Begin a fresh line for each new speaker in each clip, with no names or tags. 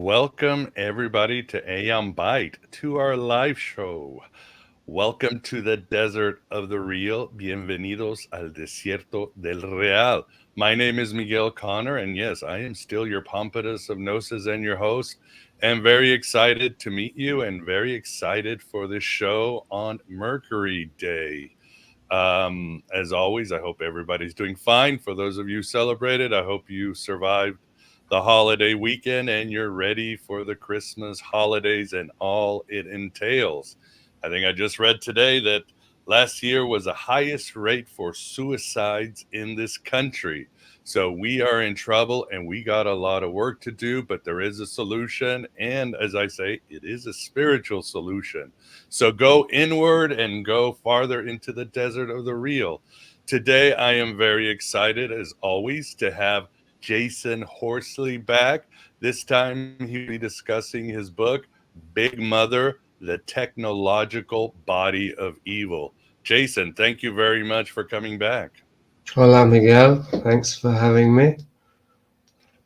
Welcome everybody to Aeon Byte, to our live show. Welcome to the desert of the real. Bienvenidos al desierto del real. My name is Miguel Connor, and yes, I am still your pompatus of gnosis and your host. And very excited to meet you, and very excited for this show on Mercury Day. As always, I hope everybody's doing fine. For those of you celebrated, I hope you survived the holiday weekend and you're ready for the Christmas holidays and all it entails. I think I just read today that last year was the highest rate for suicides in this country. So we are in trouble and we got a lot of work to do, but there is a solution. And as I say, it is a spiritual solution. So go inward and go farther into the desert of the real. Today, I am very excited, as always, to have Jasun Horsley back. This time, he'll be discussing his book, Big Mother, The Technological Body of Evil. Jasun, thank you very much for coming back.
Hola, Miguel. Thanks for having me.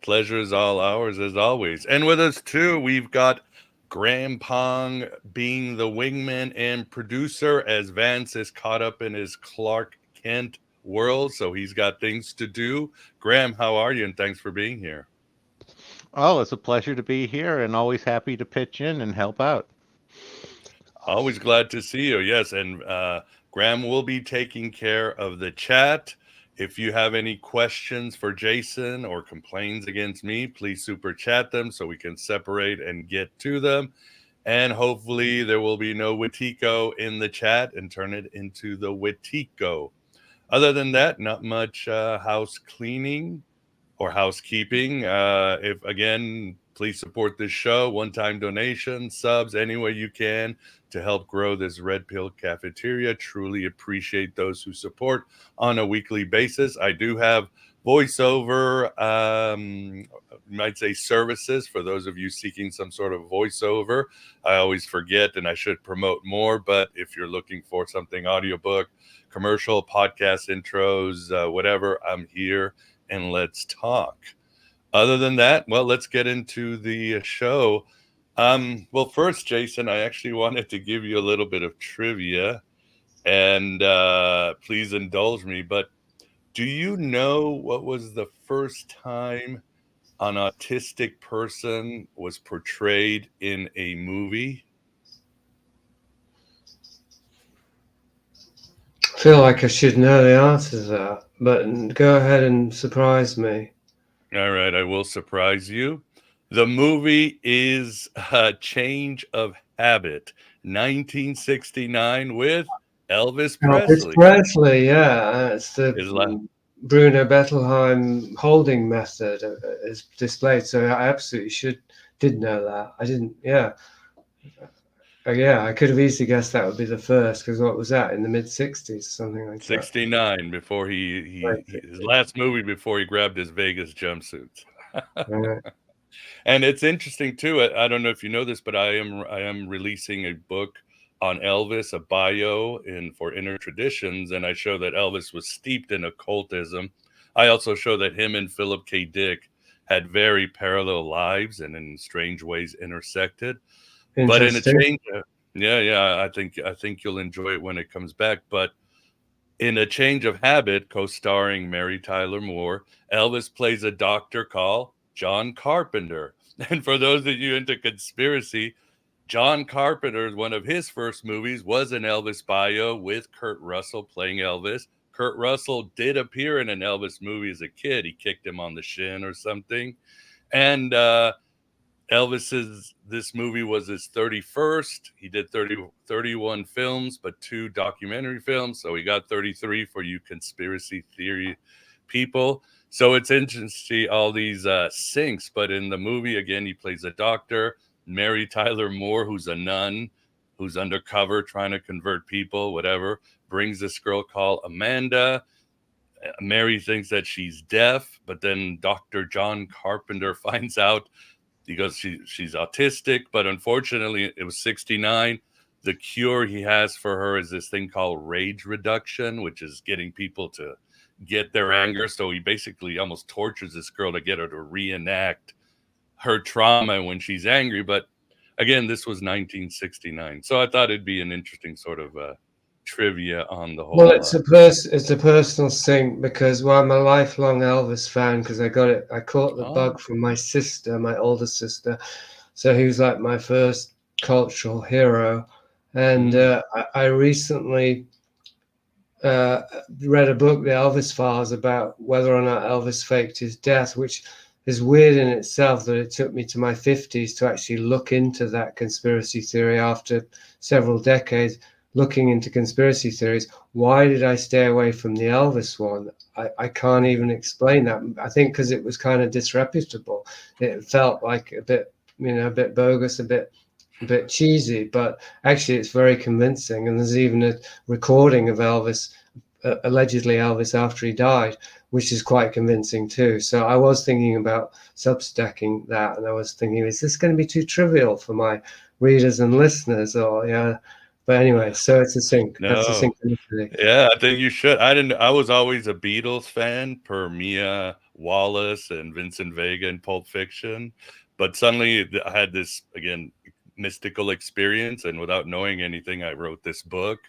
Pleasure is all ours, as always. And with us, too, we've got Graham Pong being the wingman and producer as Vance is caught up in his Clark Kent world, so he's got things to do. Graham, how are you? And thanks for being here.
Oh, it's a pleasure to be here and always happy to pitch in and help out.
Always glad to see you. Yes, and Graham will be taking care of the chat. If you have any questions for Jasun or complaints against me, please super chat them so we can separate and get to them. And hopefully there will be no Witiko in the chat and turn it into the Witiko. Other than that, not much house cleaning or housekeeping. If again, please support this show. One-time donation, subs, any way you can to help grow this Red Pill Cafeteria. Truly appreciate those who support on a weekly basis. I do have voiceover, you might say services for those of you seeking some sort of voiceover. I always forget and I should promote more, but if you're looking for something audiobook, commercial, podcast intros, whatever, I'm here and let's talk. Other than that, well, let's get into the show. Well, first, Jasun, I actually wanted to give you a little bit of trivia, and please indulge me. But do you know what was the first time an autistic person was portrayed in a movie?
I feel like I should know the answer to that, but go ahead and surprise me.
All right, I will surprise you. The movie is Change of Habit, 1969, with Elvis
Elvis
Presley.
Presley, yeah. It's the
His la-
Bruno Bettelheim holding method is displayed, so I absolutely did know that. I didn't, yeah. Yeah, I could have easily guessed that would be the first, because what was that, in the mid-60s, something like that?
69, before his last movie before he grabbed his Vegas jumpsuits. And it's interesting too. I don't know if you know this, but I am releasing a book on Elvis, a bio for Inner Traditions, and I show that Elvis was steeped in occultism. I also show that him and Philip K. Dick had very parallel lives and in strange ways intersected. But in a change, I think you'll enjoy it when it comes back. But in A Change of Habit, co-starring Mary Tyler Moore, Elvis plays a doctor called John Carpenter. And for those of you into conspiracy, John Carpenter's one of his first movies was an Elvis bio with Kurt Russell playing Elvis. Kurt Russell did appear in an Elvis movie as a kid. He kicked him on the shin or something. And this movie was his 31st. He did 31 films, but 2 documentary films. So he got 33 for you conspiracy theory people. So it's interesting to see all these syncs. But in the movie, again, he plays a doctor. Mary Tyler Moore, who's a nun, who's undercover trying to convert people, whatever, brings this girl called Amanda. Mary thinks that she's deaf, but then Dr. John Carpenter finds out because she's autistic, but unfortunately it was 69. The cure he has for her is this thing called rage reduction, which is getting people to get their anger. So he basically almost tortures this girl to get her to reenact her trauma when she's angry. But again, this was 1969, so I thought it'd be an interesting sort of trivia on the
Well,
whole.
it's a personal sync because I'm a lifelong Elvis fan because I caught the bug from my sister, my older sister. So he was like my first cultural hero. And I recently read a book, The Elvis Files, about whether or not Elvis faked his death, which is weird in itself that it took me to my 50s to actually look into that conspiracy theory after several decades looking into conspiracy theories. Why did I stay away from the Elvis one? I can't even explain that. I think because it was kind of disreputable. It felt like a bit, a bit bogus, a bit cheesy, but actually it's very convincing. And there's even a recording of Elvis, allegedly Elvis after he died, which is quite convincing too. So I was thinking about substacking that, and I was thinking, is this going to be too trivial for my readers and listeners? Or but anyway, so it's a sync.
No.
That's a synchronicity.
Yeah, I think you should. I was always a Beatles fan per Mia Wallace and Vincent Vega in Pulp Fiction, but suddenly I had this again mystical experience, and without knowing anything, I wrote this book.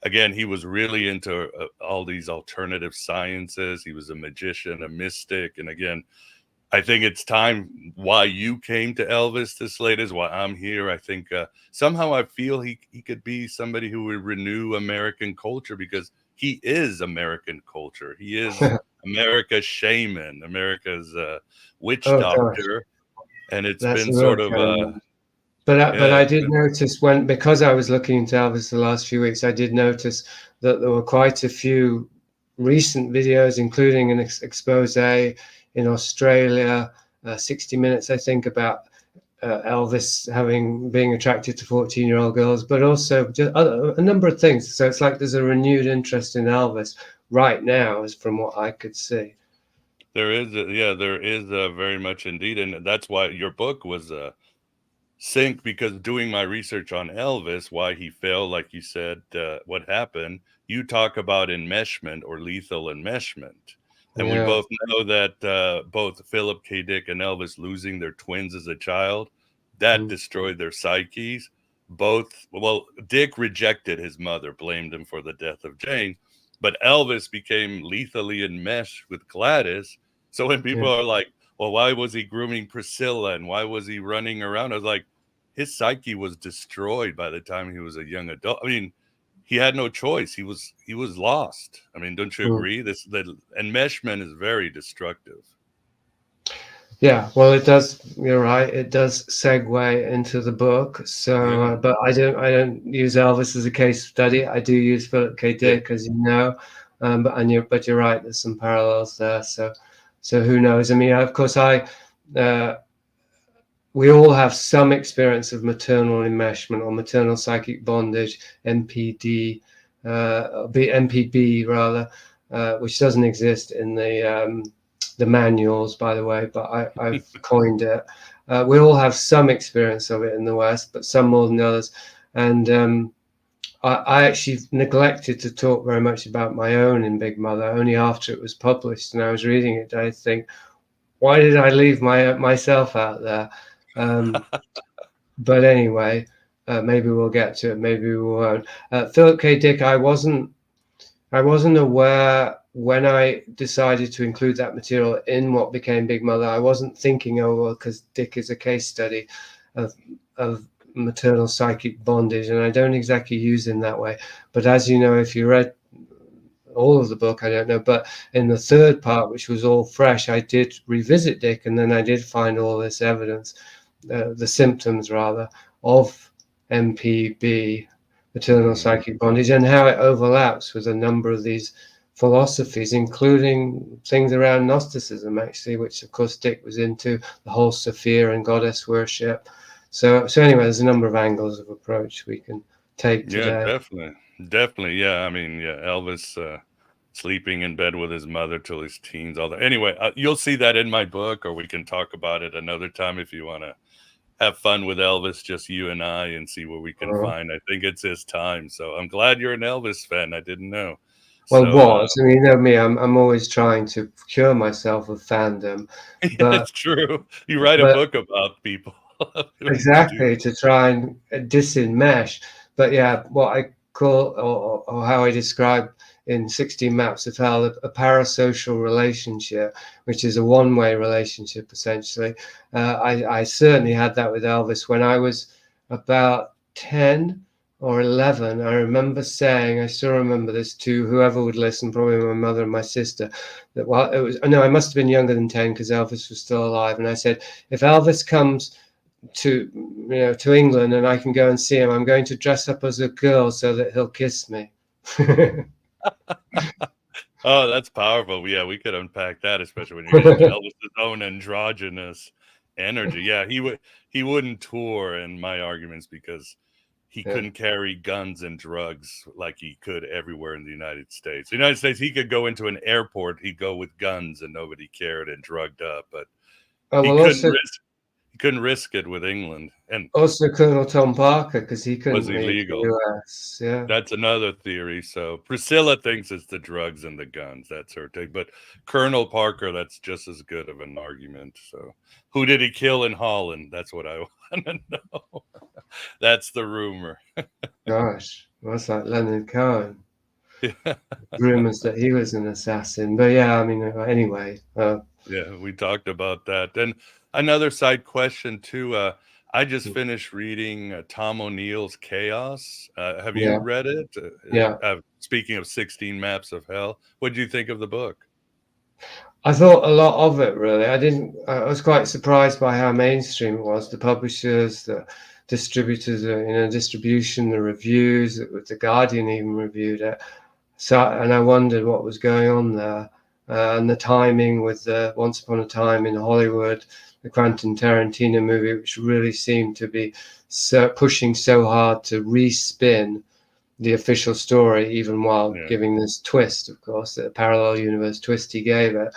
Again, he was really into all these alternative sciences. He was a magician, a mystic, and again, I think it's time why you came to Elvis this late is why I'm here. I think somehow I feel he could be somebody who would renew American culture because he is American culture. He is America's shaman, America's witch doctor. And it's
That's
been sort of...
But I did notice because I was looking into Elvis the last few weeks, I did notice that there were quite a few recent videos, including an expose in Australia, 60 Minutes, I think, about Elvis being attracted to 14-year-old girls, but also just a number of things. So it's like there's a renewed interest in Elvis right now, as from what I could see.
There is, very much indeed, and that's why your book was sync, because doing my research on Elvis, why he fell, like you said, what happened, you talk about enmeshment or lethal enmeshment. And we both know that both Philip K. Dick and Elvis losing their twins as a child, that destroyed their psyches. Dick rejected his mother, blamed him for the death of Jane, but Elvis became lethally enmeshed with Gladys. So when people are like, well, why was he grooming Priscilla and why was he running around? I was like, his psyche was destroyed by the time he was a young adult. I mean, he had no choice. He was lost. I mean, don't you agree? The enmeshment is very destructive.
Yeah, well, it does. You're right. It does segue into the book. So, but I don't use Elvis as a case study. I do use Philip K. Dick, as you know. But you're right. There's some parallels there. So who knows? I mean, of course, we all have some experience of maternal enmeshment or maternal psychic bondage, MPD, MPB rather, which doesn't exist in the manuals, by the way, but I've coined it. We all have some experience of it in the West, but some more than others. And I actually neglected to talk very much about my own in Big Mother, only after it was published and I was reading it. I think, why did I leave myself out there? But anyway, maybe we'll get to it. Maybe we won't. Philip K. Dick, I wasn't aware when I decided to include that material in what became Big Mother. I wasn't thinking, because Dick is a case study of maternal psychic bondage, and I don't exactly use him that way. But as you know, if you read all of the book, I don't know, but in the third part, which was all fresh, I did revisit Dick, and then I did find all this evidence, the symptoms rather, of MPB, maternal psychic bondage, and how it overlaps with a number of these philosophies, including things around Gnosticism, actually, which of course Dick was into, the whole Sophia and goddess worship. So anyway, there's a number of angles of approach we can take today.
Yeah, definitely. Yeah, I mean, Elvis sleeping in bed with his mother till his teens, all that. Anyway, you'll see that in my book, or we can talk about it another time if you want to have fun with Elvis, just you and I, and see what we can find. I think it's his time. So I'm glad you're an Elvis fan. I didn't know.
Well,
So
I mean, you know me, I'm always trying to cure myself of fandom, but
it's true. You write a
but
book about people when you do.
exactly to try and disenmesh. But yeah, what I call or how I describe in 16 Maps of Hell a parasocial relationship, which is a one-way relationship essentially. I certainly had that with Elvis when I was about 10 or 11. I remember saying, I still remember this to whoever would listen, probably my mother and my sister, that while it was, no, I must have been younger than 10 because Elvis was still alive. And I said, if Elvis comes to England and I can go and see him, I'm going to dress up as a girl so that he'll kiss me.
Oh, that's powerful. Yeah, we could unpack that, especially when you get into Elvis's own androgynous energy. Yeah, he wouldn't tour in my arguments because he couldn't carry guns and drugs like he could everywhere in the United States. The United States, he could go into an airport, he'd go with guns and nobody cared and drugged up, but
Oh,
he
well,
couldn't risk it with England, and
also Colonel Tom Parker, because he
was
couldn't leave the
illegal.
US. Yeah.
That's another theory. So Priscilla thinks it's the drugs and the guns. That's her take. But Colonel Parker, that's just as good of an argument. So who did he kill in Holland? That's what I want to know. That's the rumor.
Gosh, well, that's like Leonard Cohen.
Yeah.
Rumors that he was an assassin. But yeah, I mean, anyway.
Yeah, we talked about that. And another side question too. I just finished reading Tom O'Neill's Chaos. Have you
Yeah.
read it?
Yeah.
Speaking of 16 Maps of Hell, what did you think of the book?
I thought a lot of it, really. I was quite surprised by how mainstream it was. The publishers, the distributors, distribution, the reviews, the Guardian even reviewed it. So, and I wondered what was going on there. And the timing with the Once Upon a Time in Hollywood, the Quentin Tarantino movie, which really seemed to be pushing so hard to respin the official story, even while giving this twist, of course, the parallel universe twist he gave it.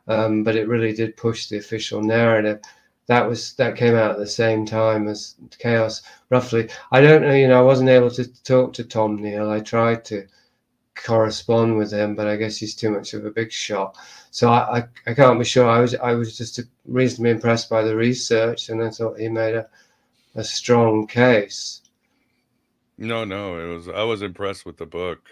But it really did push the official narrative. That came out at the same time as Chaos, roughly. I don't know, I wasn't able to talk to Tom Neil. I tried to correspond with him, but I guess he's too much of a big shot. So I can't be sure. I was just reasonably impressed by the research, and I thought he made a strong case.
No, I was impressed with the book.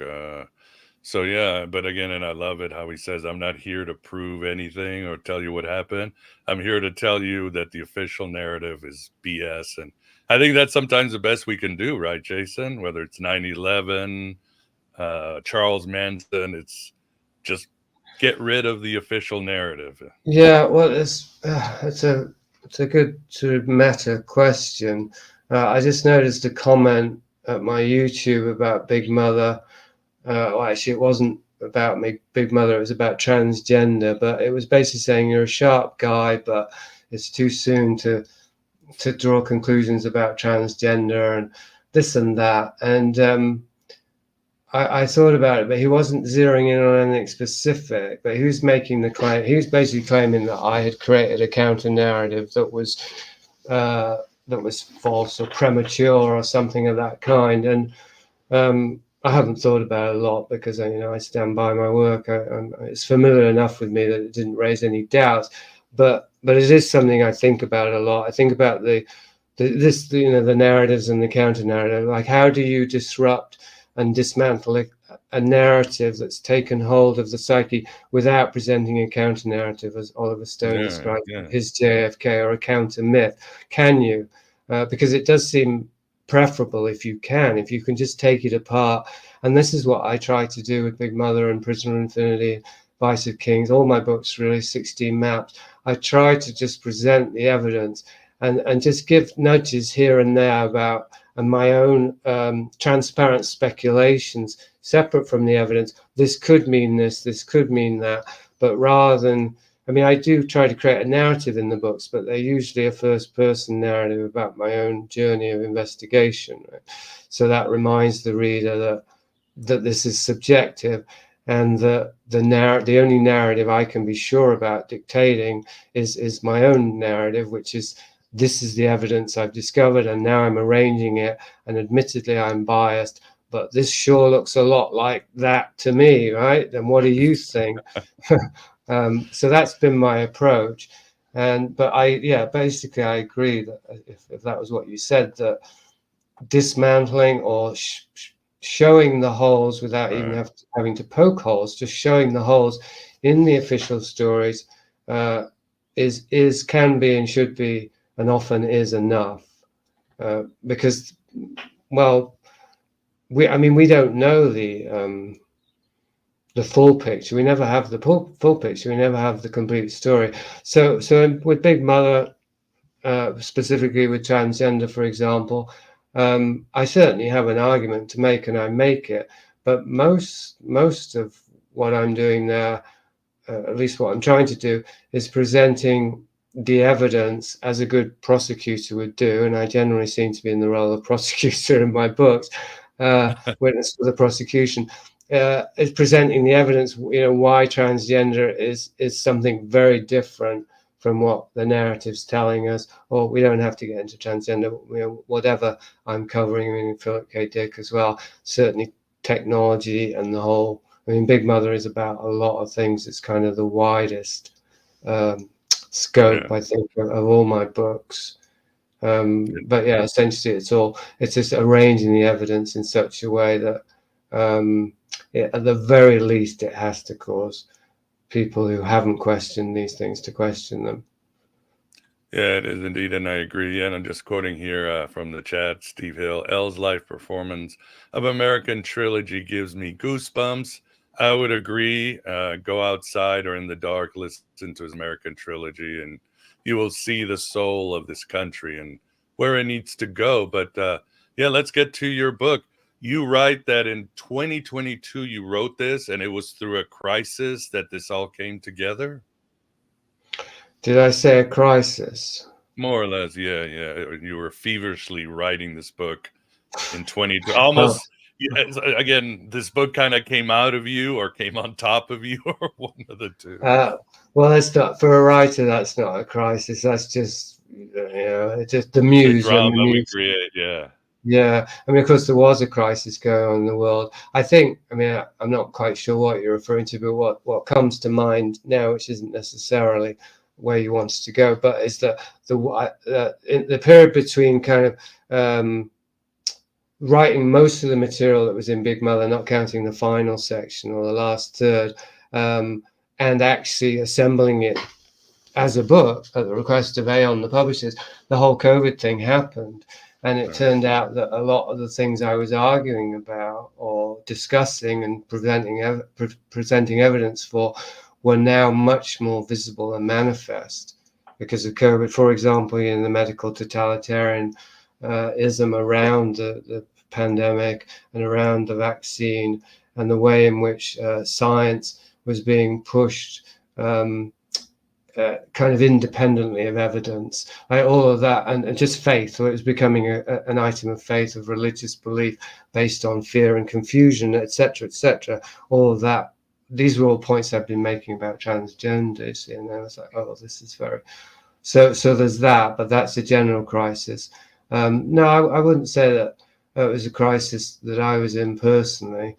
So yeah, but again, and I love it how he says, I'm not here to prove anything or tell you what happened. I'm here to tell you that the official narrative is BS. And I think that's sometimes the best we can do, right, Jason? Whether it's 9/11, Charles Manson, it's just get rid of the official narrative.
Yeah, well, it's a good sort of meta question. I just noticed a comment at my YouTube about Big Mother. Well, actually, it wasn't about Big Mother. It was about transgender, but it was basically saying you're a sharp guy, but it's too soon to draw conclusions about transgender and this and that. And I thought about it, but he wasn't zeroing in on anything specific. But he was making the claim. He was basically claiming that I had created a counter narrative that was false or premature or something of that kind. And I haven't thought about it a lot because I stand by my work. It's familiar enough with me that it didn't raise any doubts. But it is something I think about a lot. I think about the narratives and the counter narrative. Like, how do you disrupt and dismantle a narrative that's taken hold of the psyche without presenting a counter narrative, as Oliver Stone described his JFK, or a counter myth? Can you? Because it does seem preferable if you can just take it apart. And this is what I try to do with Big Mother and Prisoner of Infinity, Vice of Kings, all my books, really, 16 Maps. I try to just present the evidence and just give nudges here and there about my own transparent speculations separate from the evidence. This could mean this could mean that. But rather than, I do try to create a narrative in the books, but they're usually a first-person narrative about my own journey of investigation. Right? So that reminds the reader that this is subjective, and that the only narrative I can be sure about dictating is my own narrative, which is, this is the evidence I've discovered, and now I'm arranging it. And admittedly, I'm biased, but this sure looks a lot like that to me, right? And what do you think? So that's been my approach. But basically I agree that if that was what you said, that dismantling or showing the holes without even having to poke holes, just showing the holes in the official stories can be and should be and often is enough, because, well, we don't know the full picture. We never have the full picture. We never have the complete story. So with Big Mother, specifically with transgender, for example, I certainly have an argument to make, and I make it. But most of what I'm doing now, at least what I'm trying to do, is presenting the evidence as a good prosecutor would do, and I generally seem to be in the role of prosecutor in my books, witness for the prosecution. Is presenting the evidence, why transgender is something very different from what the narrative's telling us. Or we don't have to get into transgender, whatever I'm covering in Philip K. Dick as well. Certainly technology and the whole. Big Mother is about a lot of things. It's kind of the widest scope, I think, of all my books. But yeah, essentially it's just arranging the evidence in such a way that at the very least it has to cause people who haven't questioned these things to question them.
Yeah, it is indeed, and I agree. And I'm just quoting here from the chat, Steve Hill, L's live performance of American Trilogy gives me goosebumps. I would agree. Go outside or in the dark, listen to his American Trilogy, and you will see the soul of this country and where it needs to go. But yeah, let's get to your book. You write that in 2022 you wrote this, and it was through a crisis that this all came together?
Did I say a crisis?
More or less, yeah. You were feverishly writing this book in 22. Almost, again, this book kind of came out of you or came on top of you, or one of the two.
Well, that's not, for a writer, that's not a crisis. That's just, it's just the muse.
The drama we create, yeah.
Yeah, of course, there was a crisis going on in the world. I think, I'm not quite sure what you're referring to, but what comes to mind now, which isn't necessarily where you wanted to go, but is that in the period between kind of writing most of the material that was in Big Mother, not counting the final section or the last third, and actually assembling it as a book at the request of Aeon, the publishers, the whole COVID thing happened. And it turned out that a lot of the things I was arguing about or discussing and presenting evidence for were now much more visible and manifest because of COVID. For example, in the medical totalitarianism around the pandemic and around the vaccine, and the way in which science was being pushed kind of independently of evidence, all of that, and just faith. So it was becoming an item of faith, of religious belief based on fear and confusion, etc., etc. All of that. These were all points I've been making about transgenders, and I was like, oh, this is very. So there's that, but that's a general crisis. No, I wouldn't say that it was a crisis that I was in personally.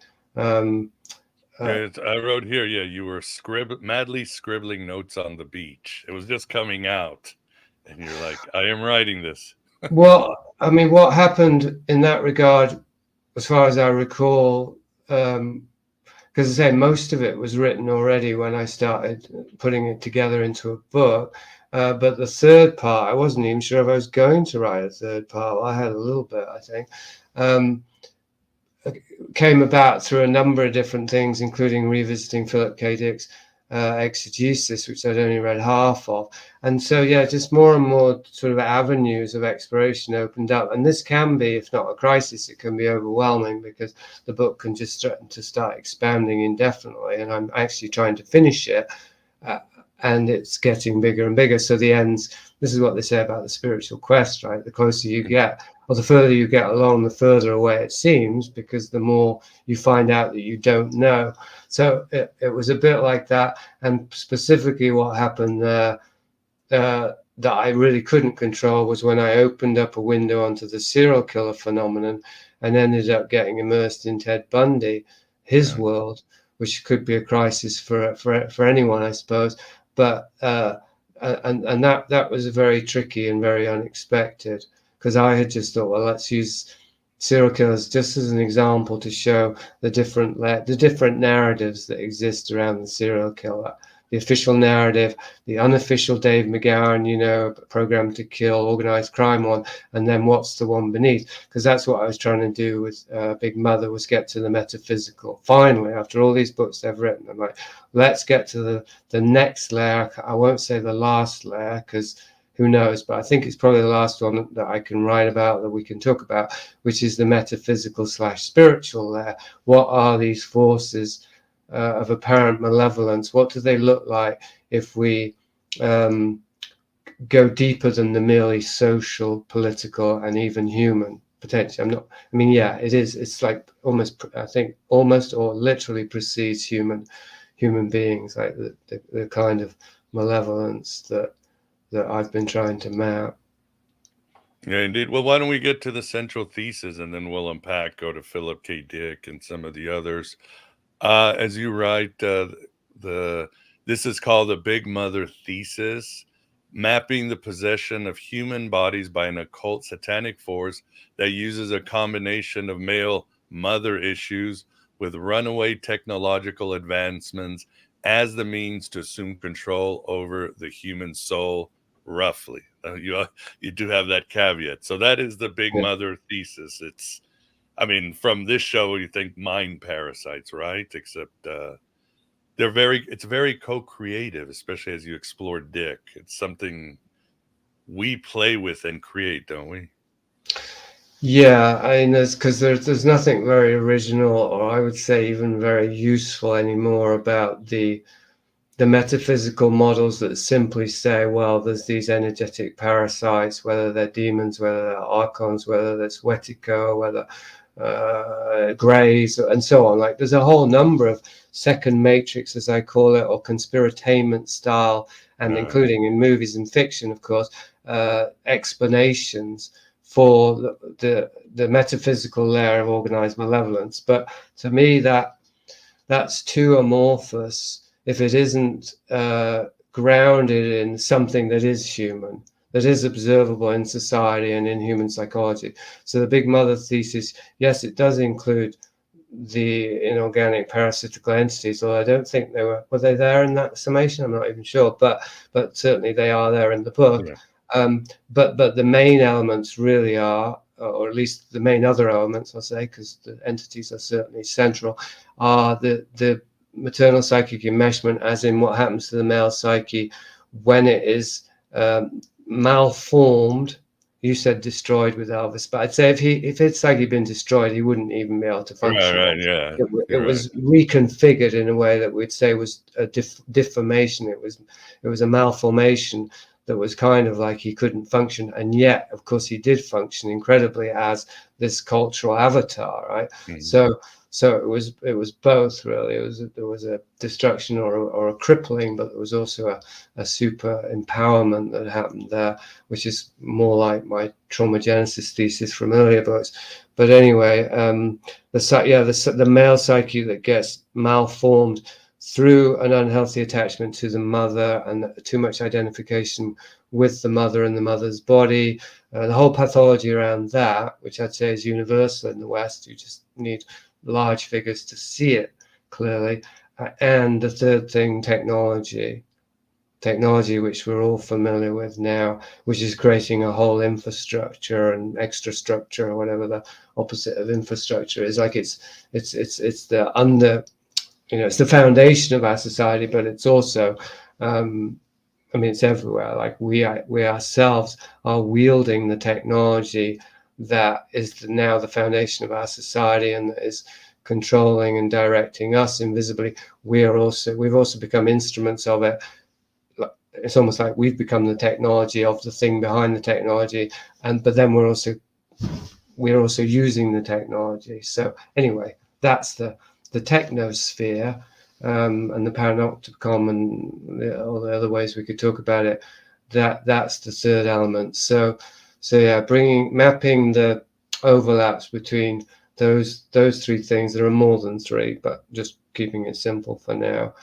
I wrote here, you were madly scribbling notes on the beach. It was just coming out, and you're like, I am writing this.
Well, what happened in that regard, as far as I recall, because I say most of it was written already when I started putting it together into a book. But the third part, I wasn't even sure if I was going to write a third part. Well, I had a little bit, I think. Came about through a number of different things, including revisiting Philip K. Dick's Exegesis, which I'd only read half of. And so, just more and more sort of avenues of exploration opened up. And this can be, if not a crisis, it can be overwhelming because the book can just threaten to start expanding indefinitely. And I'm actually trying to finish it, and it's getting bigger and bigger. So the ends, this is what they say about the spiritual quest, right? The closer you get, or the further you get along, the further away it seems, because the more you find out that you don't know. So it was a bit like that. And specifically what happened there that I really couldn't control was when I opened up a window onto the serial killer phenomenon. and ended up getting immersed in Ted Bundy, his
Yeah.
world, which could be a crisis for anyone, I suppose. But and that was very tricky and very unexpected, because I had just thought, well, let's use serial killers just as an example to show the different narratives that exist around the serial killer. The official narrative, the unofficial Dave McGowan, Programmed to Kill, organized crime one, and then what's the one beneath? Because that's what I was trying to do with Big Mother, was get to the metaphysical. Finally, after all these books they've written, I'm like, let's get to the next layer. I won't say the last layer, because who knows, but I think it's probably the last one that I can write about, that we can talk about, which is the metaphysical/spiritual layer. What are these forces of apparent malevolence? What do they look like if we go deeper than the merely social, political, and even human potential? It is. It's like almost or literally precedes human beings, like the kind of malevolence that I've been trying to map.
Yeah, indeed. Well, why don't we get to the central thesis, and then we'll go to Philip K. Dick and some of the others. As you write, this is called the Big Mother Thesis, mapping the possession of human bodies by an occult satanic force that uses a combination of male mother issues with runaway technological advancements as the means to assume control over the human soul, roughly. You do have that caveat. So that is the Big Mother Thesis. It's, from this show, you think mind parasites, right? Except it's very co-creative, especially as you explore Dick. It's something we play with and create, don't we?
Yeah, there's nothing very original, or I would say even very useful anymore, about the metaphysical models that simply say, well, there's these energetic parasites, whether they're demons, whether they're archons, whether there's Wetico, whether Greys, and so on. Like, there's a whole number of second matrix, as I call it, or conspiratainment style, and including in movies and fiction, of course, explanations for the metaphysical layer of organized malevolence. But to me, that's too amorphous if it isn't grounded in something that is human, that is observable in society and in human psychology. So the Big Mother Thesis, yes, it does include the inorganic parasitical entities, although I don't think were they there in that summation? I'm not even sure, but certainly they are there in the book. Yeah. But the main elements really are, or at least the main other elements, I'll say, because the entities are certainly central, are the maternal psychic enmeshment, as in what happens to the male psyche when it is malformed. You said destroyed with Elvis, but I'd say if its psyche had been destroyed, he wouldn't even be able to function.
Right, yeah.
It was reconfigured in a way that we'd say was a deformation. It was a malformation that was kind of like he couldn't function, and yet, of course, he did function incredibly as this cultural avatar, right? Mm-hmm. So it was both, really. There was a destruction or a crippling, but there was also a super empowerment that happened there, which is more like my trauma genesis thesis from earlier books. But anyway, the male psyche that gets malformed through an unhealthy attachment to the mother and too much identification with the mother and the mother's body, the whole pathology around that, which I'd say is universal in the West. You just need large figures to see it clearly. And the third thing, technology, which we're all familiar with now, which is creating a whole infrastructure and extra structure, or whatever the opposite of infrastructure is. Like it's the it's the foundation of our society, but it's also it's everywhere. Like we ourselves are wielding the technology that is now the foundation of our society and that is controlling and directing us invisibly. We've also become instruments of it. It's almost like we've become the technology of the thing behind the technology, but then we're also using the technology. So anyway, that's the technosphere, and the panopticon and all the other ways we could talk about it. That's the third element. So yeah, mapping the overlaps between those three things. There are more than three, but just keeping it simple for now,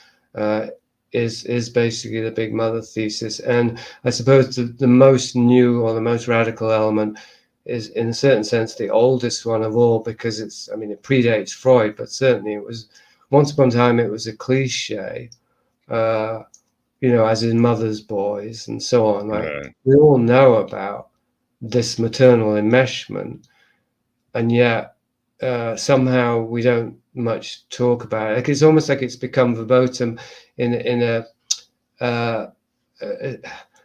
is basically the big Mother Thesis. And I suppose the most new or the most radical element is, in a certain sense, the oldest one of all, because it predates Freud, but certainly it was, once upon a time, it was a cliche, as in Mother's Boys and so on.
Right.
We all know about this maternal enmeshment, and yet somehow we don't much talk about it. Like, it's almost like it's become verboten in a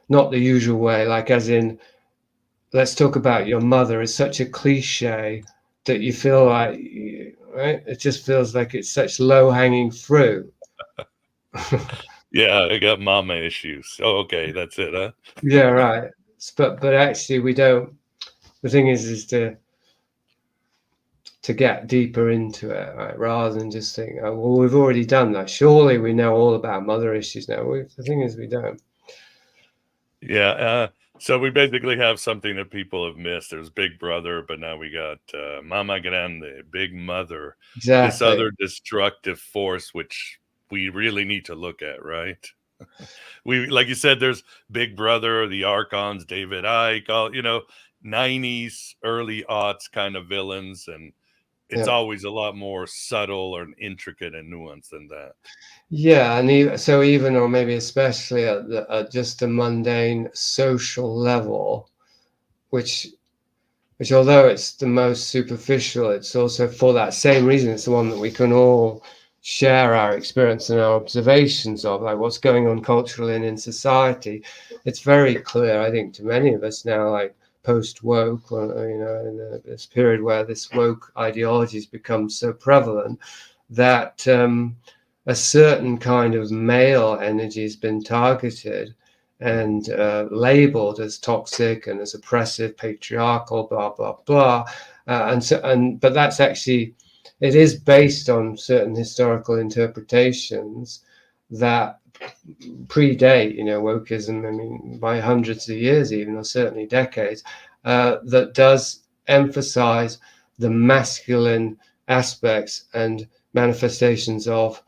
not the usual way, like as in, let's talk about your mother, is such a cliche that you feel like, right? It just feels like it's such low-hanging fruit.
Yeah, I got mama issues. Oh, okay, that's it, huh?
Yeah, right. But actually, we don't. The thing is to get deeper into it, right? Rather than just think, oh, well, we've already done that. Surely we know all about mother issues now. The thing is, we don't.
Yeah, so we basically have something that people have missed. There's Big Brother, but now we got Mama Grande, Big Mother, this
Exactly.
other destructive force, which we really need to look at, right? We, like you said, there's Big Brother, the Archons, David Icke, all, 90s, early aughts kind of villains, and it's
Yeah.
always a lot more subtle or intricate and nuanced than that.
Yeah, and so even, or maybe especially at just a mundane social level, which although it's the most superficial, it's also, for that same reason, it's the one that we can all share our experience and our observations of, like what's going on culturally and in society. It's very clear, I think, to many of us now, like post-woke, or, in this period where this woke ideology has become so prevalent, that a certain kind of male energy has been targeted and labeled as toxic and as oppressive, patriarchal, blah blah blah, but that's actually, it is based on certain historical interpretations that predate, wokeism. By hundreds of years, even, or certainly decades, that does emphasize the masculine aspects and manifestations of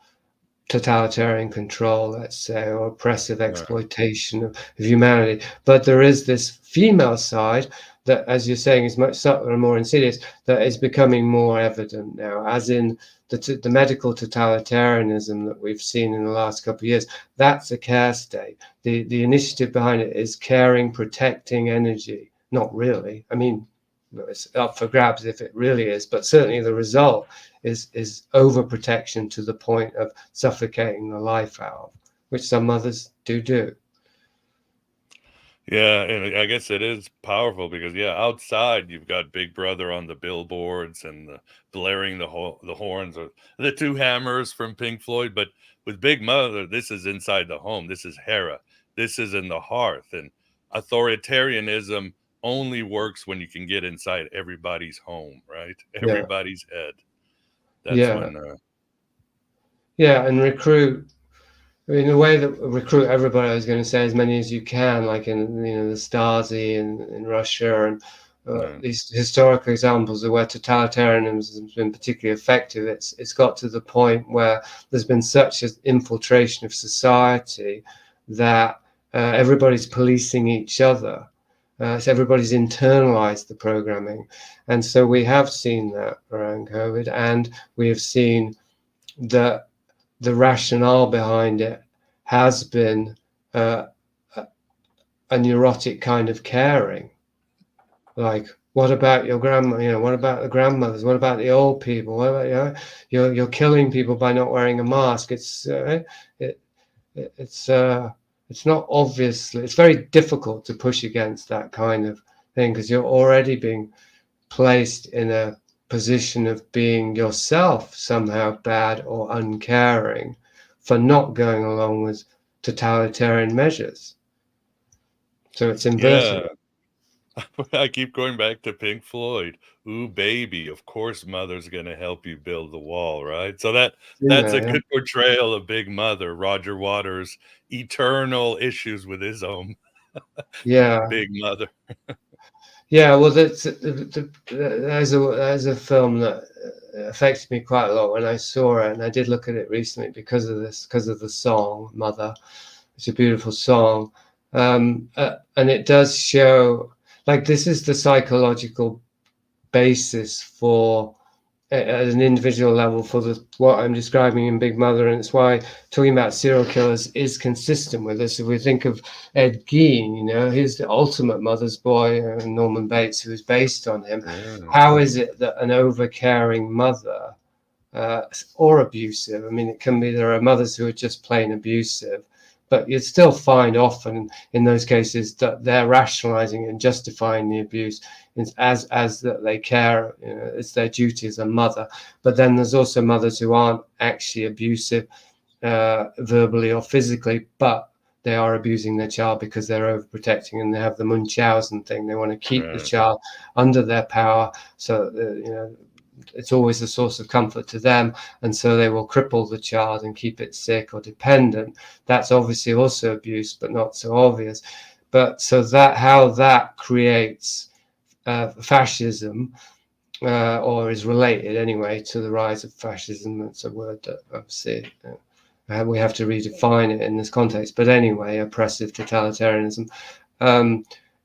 totalitarian control, let's say, or oppressive exploitation of humanity. But there is this female side that, as you're saying, is much subtler and more insidious, that is becoming more evident now, as in the medical totalitarianism that we've seen in the last couple of years. That's a care state. The initiative behind it is caring, protecting energy. Not really. It's up for grabs if it really is, but certainly the result is overprotection to the point of suffocating the life out of, which some mothers do.
Yeah, and I guess it is powerful because, outside you've got Big Brother on the billboards and the blaring the horns, or the two hammers from Pink Floyd. But with Big Mother, this is inside the home. This is Hera. This is in the hearth. And authoritarianism only works when you can get inside everybody's home, right? Everybody's head. That's when.
And recruit. The way that recruit everybody, I was going to say, as many as you can, like in the Stasi in Russia, and these historical examples of where totalitarianism has been particularly effective. It's got to the point where there's been such an infiltration of society that everybody's policing each other. So everybody's internalized the programming, and so we have seen that around COVID, and we have seen that the rationale behind it has been a neurotic kind of caring. Like, what about your grandma? What about the grandmothers? What about the old people? What about, you're killing people by not wearing a mask. It's not obviously. It's very difficult to push against that kind of thing because you're already being placed in a position of being yourself somehow bad or uncaring for not going along with totalitarian measures. So it's inverted.
I keep going back to Pink Floyd. Ooh, baby, of course Mother's going to help you build the wall, right? So that's a good portrayal of Big Mother, Roger Waters' eternal issues with his own
Yeah.
Big Mother.
Yeah, well, there's a film that affected me quite a lot when I saw it, and I did look at it recently because of the song "Mother." It's a beautiful song, and it does show, like, this is the psychological basis for, at an individual level, for what I'm describing in Big Mother, and it's why talking about serial killers is consistent with this. If we think of Ed Gein, he's the ultimate mother's boy, Norman Bates, who is based on him. How is it that an overcaring mother, or abusive, I mean, it can be, there are mothers who are just plain abusive, but you'd still find often in those cases that they're rationalizing and justifying the abuse as that they care, it's their duty as a mother. But then there's also mothers who aren't actually abusive, verbally or physically, but they are abusing their child because they're overprotecting, and they have the Munchausen thing. They want to keep the child under their power, so it's always a source of comfort to them, and so they will cripple the child and keep it sick or dependent. That's obviously also abuse, but not so obvious. But so that, how that creates fascism, or is related anyway to the rise of fascism. That's a word that obviously we have to redefine it in this context. But anyway, oppressive totalitarianism.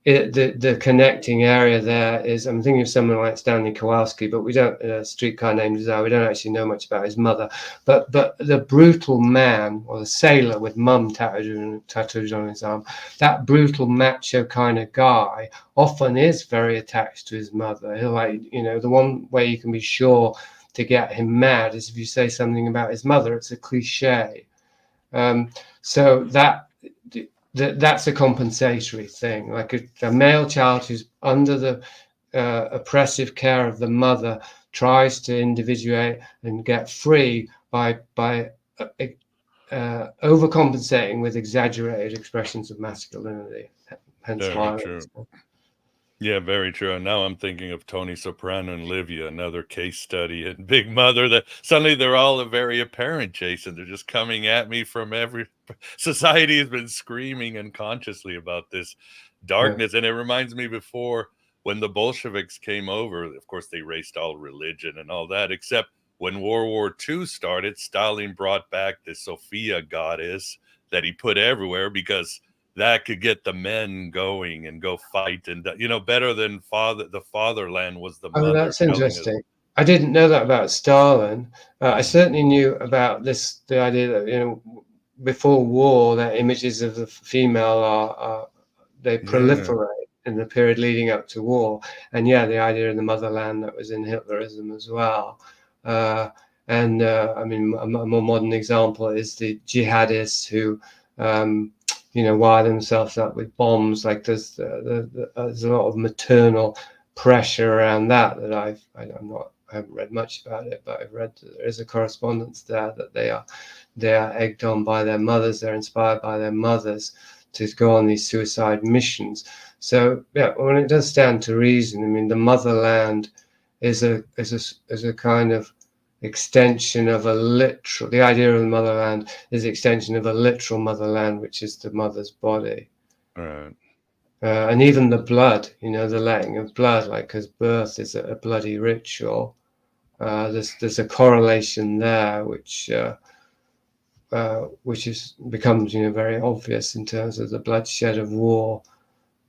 The connecting area there is, I'm thinking of someone like Stanley Kowalski, but we don't, Streetcar Named Desire, we don't actually know much about his mother. But the brutal man, or the sailor with mum tattooed on his arm, that brutal macho kind of guy often is very attached to his mother. He'll, like, the one way you can be sure to get him mad is if you say something about his mother. It's a cliche. So that's a compensatory thing. Like a male child who's under the oppressive care of the mother tries to individuate and get free by overcompensating with exaggerated expressions of masculinity, hence
Very
violence.
true. Yeah, very true. And now I'm thinking of Tony Soprano and Livia, another case study in Big Mother, that suddenly they're all very apparent, Jason. They're just coming at me from every society has been screaming unconsciously about this darkness. And it reminds me, before, when the Bolsheviks came over, of course, they erased all religion and all that, except when World War II started, Stalin brought back the Sophia goddess that he put everywhere, because that could get the men going and go fight, and better than the fatherland was the mother.
Oh, that's interesting. I didn't know that about Stalin. I certainly knew about the idea that before war, that images of the female they proliferate in the period leading up to war, and the idea of the motherland that was in Hitlerism as well. I mean, a more modern example is the jihadists who wire themselves up with bombs. Like there's a lot of maternal pressure around that I haven't read much about it, but I've read that there is a correspondence there, that they are egged on by their mothers, they're inspired by their mothers to go on these suicide missions. So when it does stand to reason, I mean, the motherland is a kind of extension of the idea of the motherland is the extension of a literal motherland, which is the mother's body.
Right.
And even the blood, the letting of blood, like, because birth is a bloody ritual. There's a correlation there, which becomes very obvious in terms of the bloodshed of war,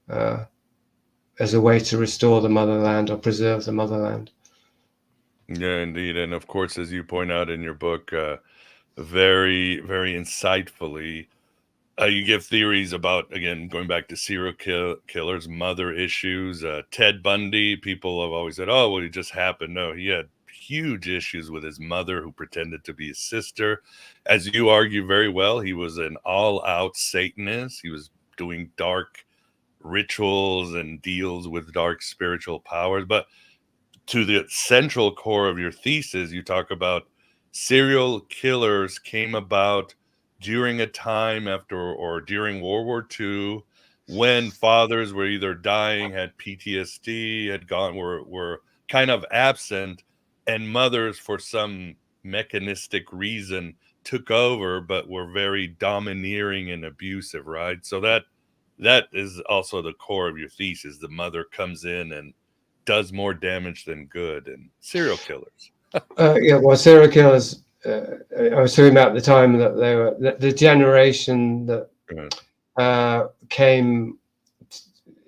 as a way to restore the motherland or preserve the motherland.
Yeah, indeed. And of course, as you point out in your book, very, very insightfully, you give theories about, again, going back to serial killers, mother issues. Ted Bundy, people have always said, oh, well, it just happened. No, he had huge issues with his mother, who pretended to be his sister. As you argue very well, he was an all-out Satanist. He was doing dark rituals and deals with dark spiritual powers. But to the central core of your thesis, you talk about serial killers came about during a time after or during World War II, when fathers were either dying, had PTSD, were kind of absent, and mothers, for some mechanistic reason, took over, but were very domineering and abusive, right? So that that is also the core of your thesis. The mother comes in and does more damage than good, and serial killers.
Yeah, well, serial killers. I was talking about the time that they were the generation that came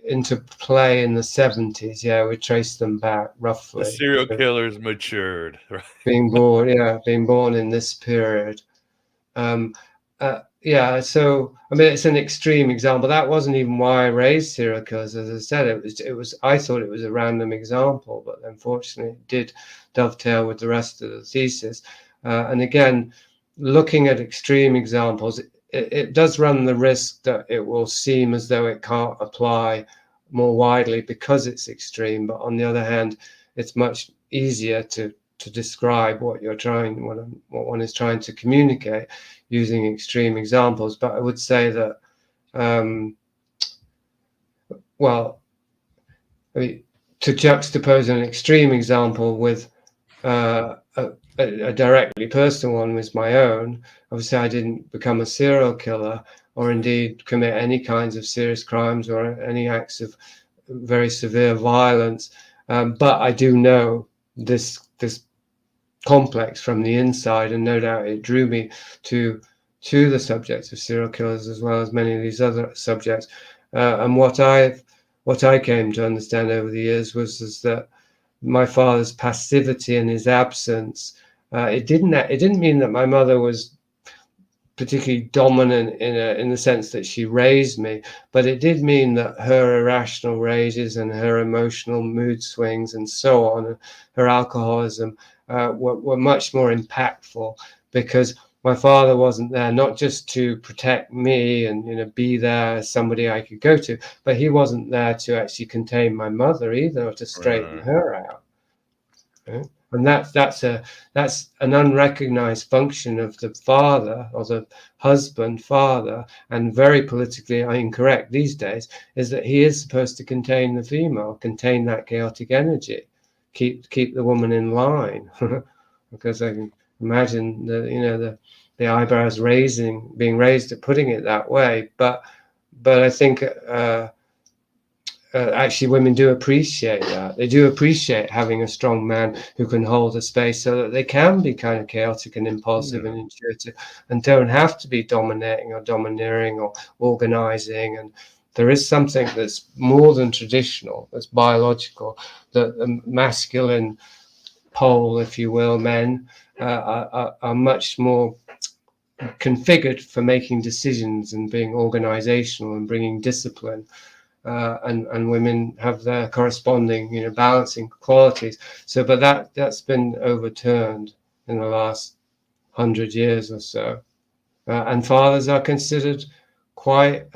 into play in the 70s. Yeah, we trace them back roughly.
The serial killers matured, right?
Being born in this period. Yeah, so I mean, it's an extreme example. That wasn't even why I raised serial killers. As I said, it was. I thought it was a random example, but unfortunately, it did dovetail with the rest of the thesis. And again, looking at extreme examples, it does run the risk that it will seem as though it can't apply more widely because it's extreme. But on the other hand, it's much easier to describe what one is trying to communicate using extreme examples. But I would say that, well, I mean, to juxtapose an extreme example with a directly personal one was my own. Obviously, I didn't become a serial killer or indeed commit any kinds of serious crimes or any acts of very severe violence. But I do know this complex from the inside, and no doubt it drew me to the subject of serial killers as well as many of these other subjects. And what I came to understand over the years was that my father's passivity and his absence, it didn't mean that my mother was particularly dominant in the sense that she raised me, but it did mean that her irrational rages and her emotional mood swings and so on, and her alcoholism were much more impactful because my father wasn't there not just to protect me and be there as somebody I could go to, but he wasn't there to actually contain my mother either or to straighten her out. Okay? And that's an unrecognized function of the father or the husband, father, and very politically incorrect these days, is that he is supposed to contain the female, contain that chaotic energy, keep the woman in line. Because I can imagine the eyebrows being raised at putting it that way. But I think actually women do appreciate that. They do appreciate having a strong man who can hold a space so that they can be kind of chaotic and impulsive and intuitive and don't have to be dominating or domineering or organizing. And there is something that's more than traditional, that's biological, that the masculine pole, if you will, men are much more configured for making decisions and being organizational and bringing discipline. And women have their corresponding, balancing qualities. So, but that's been overturned in the last 100 years or so. And fathers are considered quite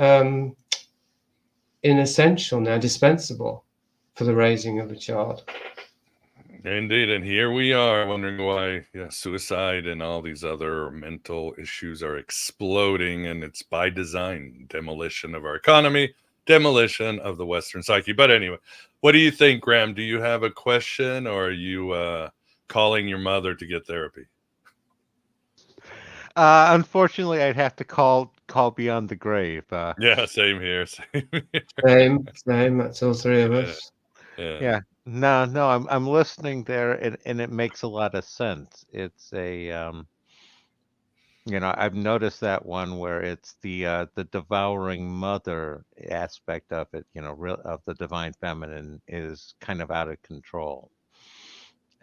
inessential now, dispensable for the raising of a child.
Indeed, and here we are wondering why suicide and all these other mental issues are exploding, and it's by design. Demolition of our economy, demolition of the Western psyche. But anyway, what do you think, Graham? Do you have a question, or are you calling your mother to get therapy?
Unfortunately, I'd have to call beyond the grave.
Yeah, same here.
Same. That's all three of us.
Yeah. No, I'm listening there, and it makes a lot of sense. It's a I've noticed that one where it's the devouring mother aspect of it, of the divine feminine is kind of out of control.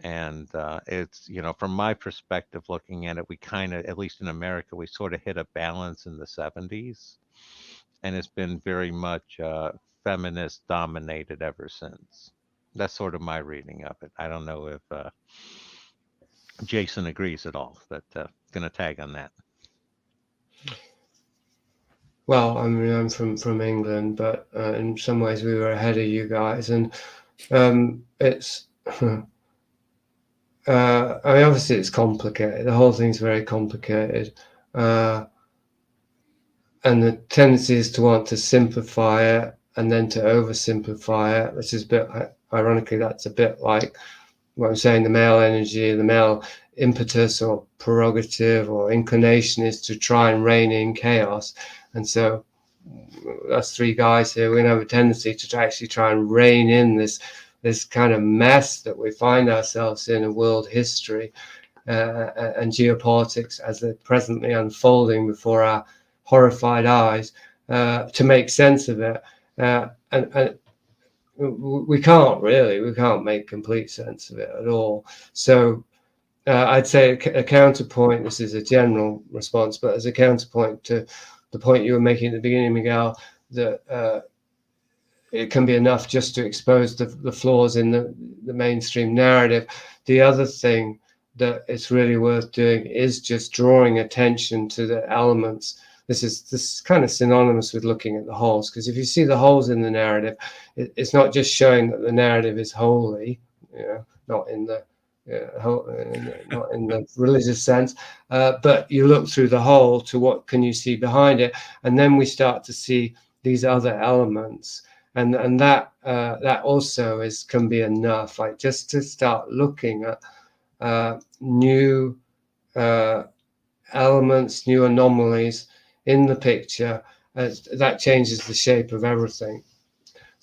And it's, from my perspective, looking at it, we kind of, at least in America, we sort of hit a balance in the 70s, and it's been very much feminist dominated ever since. That's sort of my reading of it. I don't know if Jason agrees at all, but going to tag on that.
Well, I mean, I'm from England, but in some ways we were ahead of you guys, and it's. I mean, obviously, it's complicated. The whole thing's very complicated, and the tendency is to want to simplify it and then to oversimplify it, which is a bit ironically. That's a bit like what I'm saying. The male energy, the male impetus or prerogative or inclination is to try and rein in chaos. And so us three guys here, we're going to have a tendency to actually try and rein in this kind of mess that we find ourselves in world history and geopolitics as they're presently unfolding before our horrified eyes, to make sense of it. And we can't make complete sense of it at all. So I'd say a counterpoint, this is a general response, but as a counterpoint to the point you were making at the beginning, Miguel, that it can be enough just to expose the flaws in the mainstream narrative. The other thing that it's really worth doing is just drawing attention to the elements. This is kind of synonymous with looking at the holes, because if you see the holes in the narrative, it's not just showing that the narrative is holy, not in the not in the religious sense, but you look through the hole to what can you see behind it, and then we start to see these other elements, and that also can be enough, like just to start looking at new elements, new anomalies in the picture, that changes the shape of everything.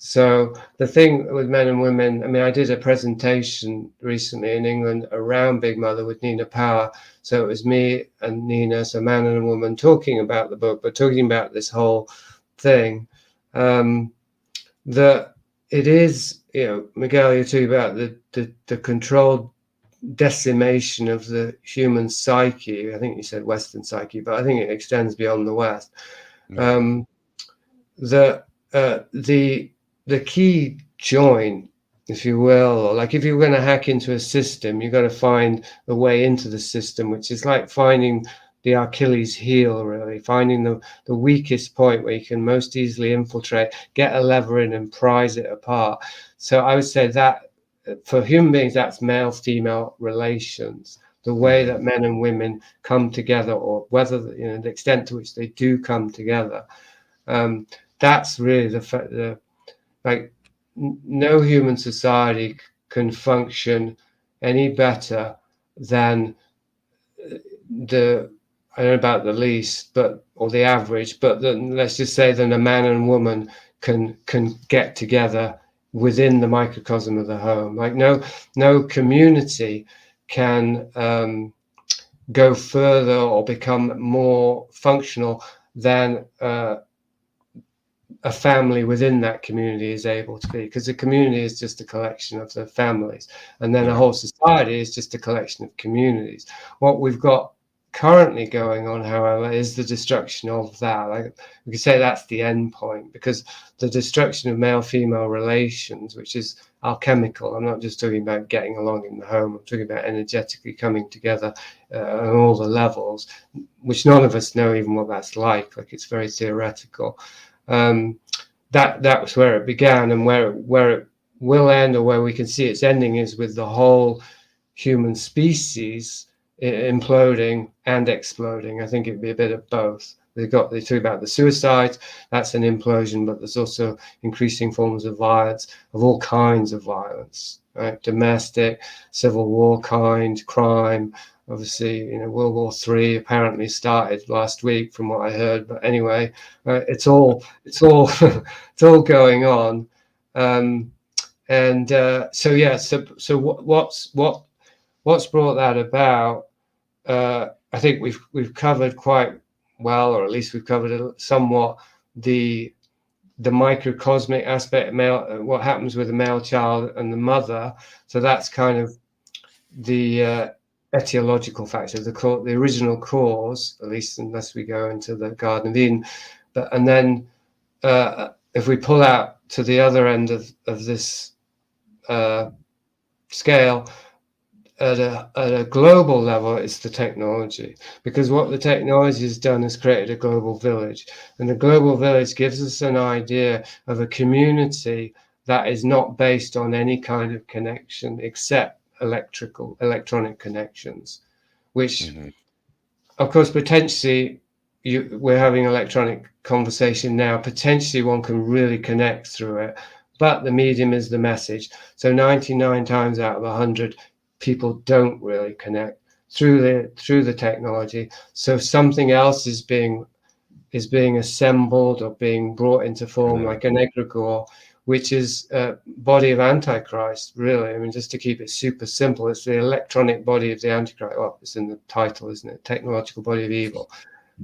So the thing with men and women, I mean, I did a presentation recently in England around Big Mother with Nina Power. So it was me and Nina, so man and a woman, talking about the book, but talking about this whole thing. That it is, Miguel, you're talking about the controlled decimation of the human psyche. I think you said Western psyche, but I think it extends beyond the West. The key joint, if you will, or like if you're going to hack into a system, you've got to find a way into the system, which is like finding the Achilles heel, really, finding the weakest point where you can most easily infiltrate, get a lever in and prise it apart. So I would say that for human beings, that's male-female relations, the way that men and women come together, or whether, the extent to which they do come together. That's really like no human society can function any better than I don't know about the least, or the average, but let's just say that a man and woman can get together within the microcosm of the home. Like no community can go further or become more functional than a family within that community is able to be, because the community is just a collection of the families, and then a whole society is just a collection of communities. What we've got currently going on, however, is the destruction of that. Like we could say that's the end point, because the destruction of male-female relations, which is alchemical, I'm not just talking about getting along in the home, I'm talking about energetically coming together on all the levels, which none of us know even what that's like it's very theoretical. That was where it began, and where it will end, or where we can see its ending, is with the whole human species imploding and exploding. I think it'd be a bit of both. They talk about the suicide, that's an implosion, but there's also increasing forms of violence, of all kinds of violence, right? Domestic, civil war kind, crime. Obviously, World War III apparently started last week, from what I heard. But anyway, it's all it's all going on. So what's brought that about? I think we've covered quite well, or at least we've covered somewhat the microcosmic aspect of what happens with the male child and the mother. So that's kind of the etiological factor, the original cause, at least unless we go into the Garden of Eden. And then if we pull out to the other end of this scale, at a global level, it's the technology, because what the technology has done is created a global village, and the global village gives us an idea of a community that is not based on any kind of connection except electronic connections, which of course potentially we're having electronic conversation now, potentially one can really connect through it, but the medium is the message. So 99 times out of 100 people don't really connect through the technology. So something else is being is being assembled or being brought into form like an egregore, which is a body of Antichrist, really. I mean, just to keep it super simple, it's the electronic body of the Antichrist. Well, it's in the title, isn't it? Technological body of evil,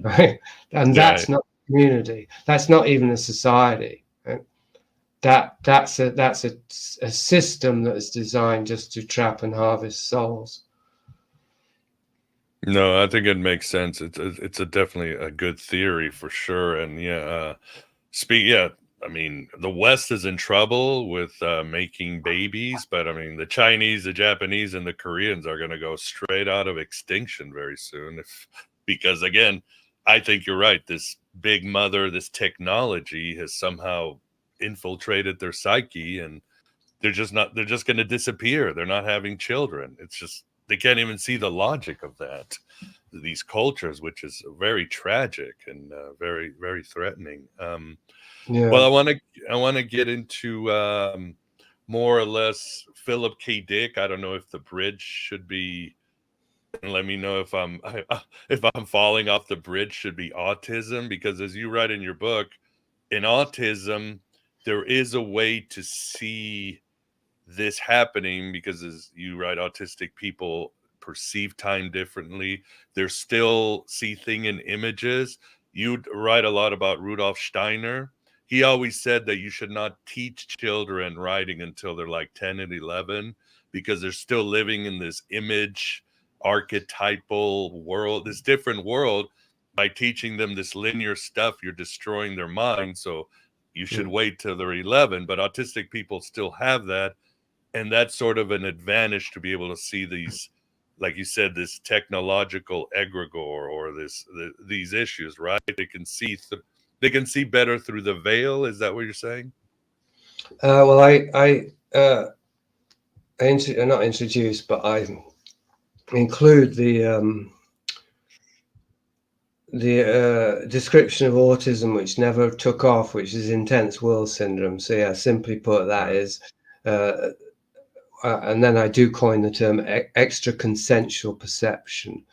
right? And that's not a community. That's not even a society. Right? That's a system that is designed just to trap and harvest souls.
No, I think it makes sense. It's definitely a good theory for sure. And I mean, the West is in trouble with making babies, but I mean, the Chinese, the Japanese, and the Koreans are going to go straight out of extinction very soon. Because again, I think you're right. This big mother, this technology has somehow infiltrated their psyche, and they're just going to disappear. They're not having children. It's just, they can't even see the logic of that. These cultures, which is very tragic and very, very threatening. Well, I want to get into more or less Philip K. Dick. I don't know if the bridge should be. And let me know if I'm falling off the bridge. Should be autism, because as you write in your book, in autism, there is a way to see this happening, because as you write, autistic people perceive time differently. They're still see thing in images. You write a lot about Rudolf Steiner. He always said that you should not teach children writing until they're like 10 and 11, because they're still living in this image archetypal world, this different world. By teaching them this linear stuff, you're destroying their mind. So you should wait till they're 11. But autistic people still have that. And that's sort of an advantage to be able to see these, like you said, this technological egregore, or these issues, right? They can see better through the veil. Is that what you're saying?
Well, I not introduce, but I include the description of autism which never took off, which is intense world syndrome. So yeah, simply put, that is. And then I do coin the term extraconsensual perception,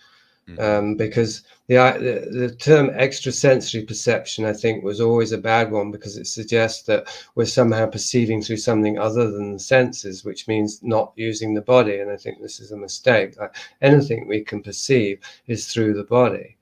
because the term extrasensory perception, I think, was always a bad one, because it suggests that we're somehow perceiving through something other than the senses, which means not using the body. And I think this is a mistake. Like, anything we can perceive is through the body.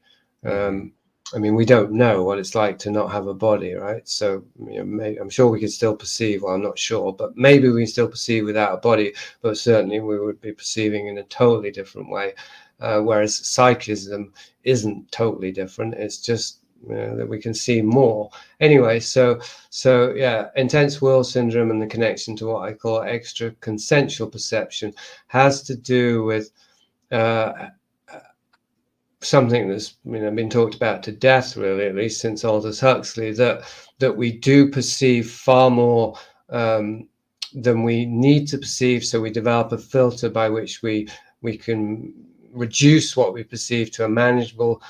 I mean, we don't know what it's like to not have a body, right? So, I'm sure we could still perceive. Well, I'm not sure, but maybe we can still perceive without a body. But certainly, we would be perceiving in a totally different way. Whereas psychism isn't totally different. It's just that we can see more. Anyway, so yeah, intense world syndrome and the connection to what I call extraconsensual perception has to do with something that's been talked about to death, really, at least since Aldous Huxley, that we do perceive far more than we need to perceive. So we develop a filter by which we can reduce what we perceive to a manageable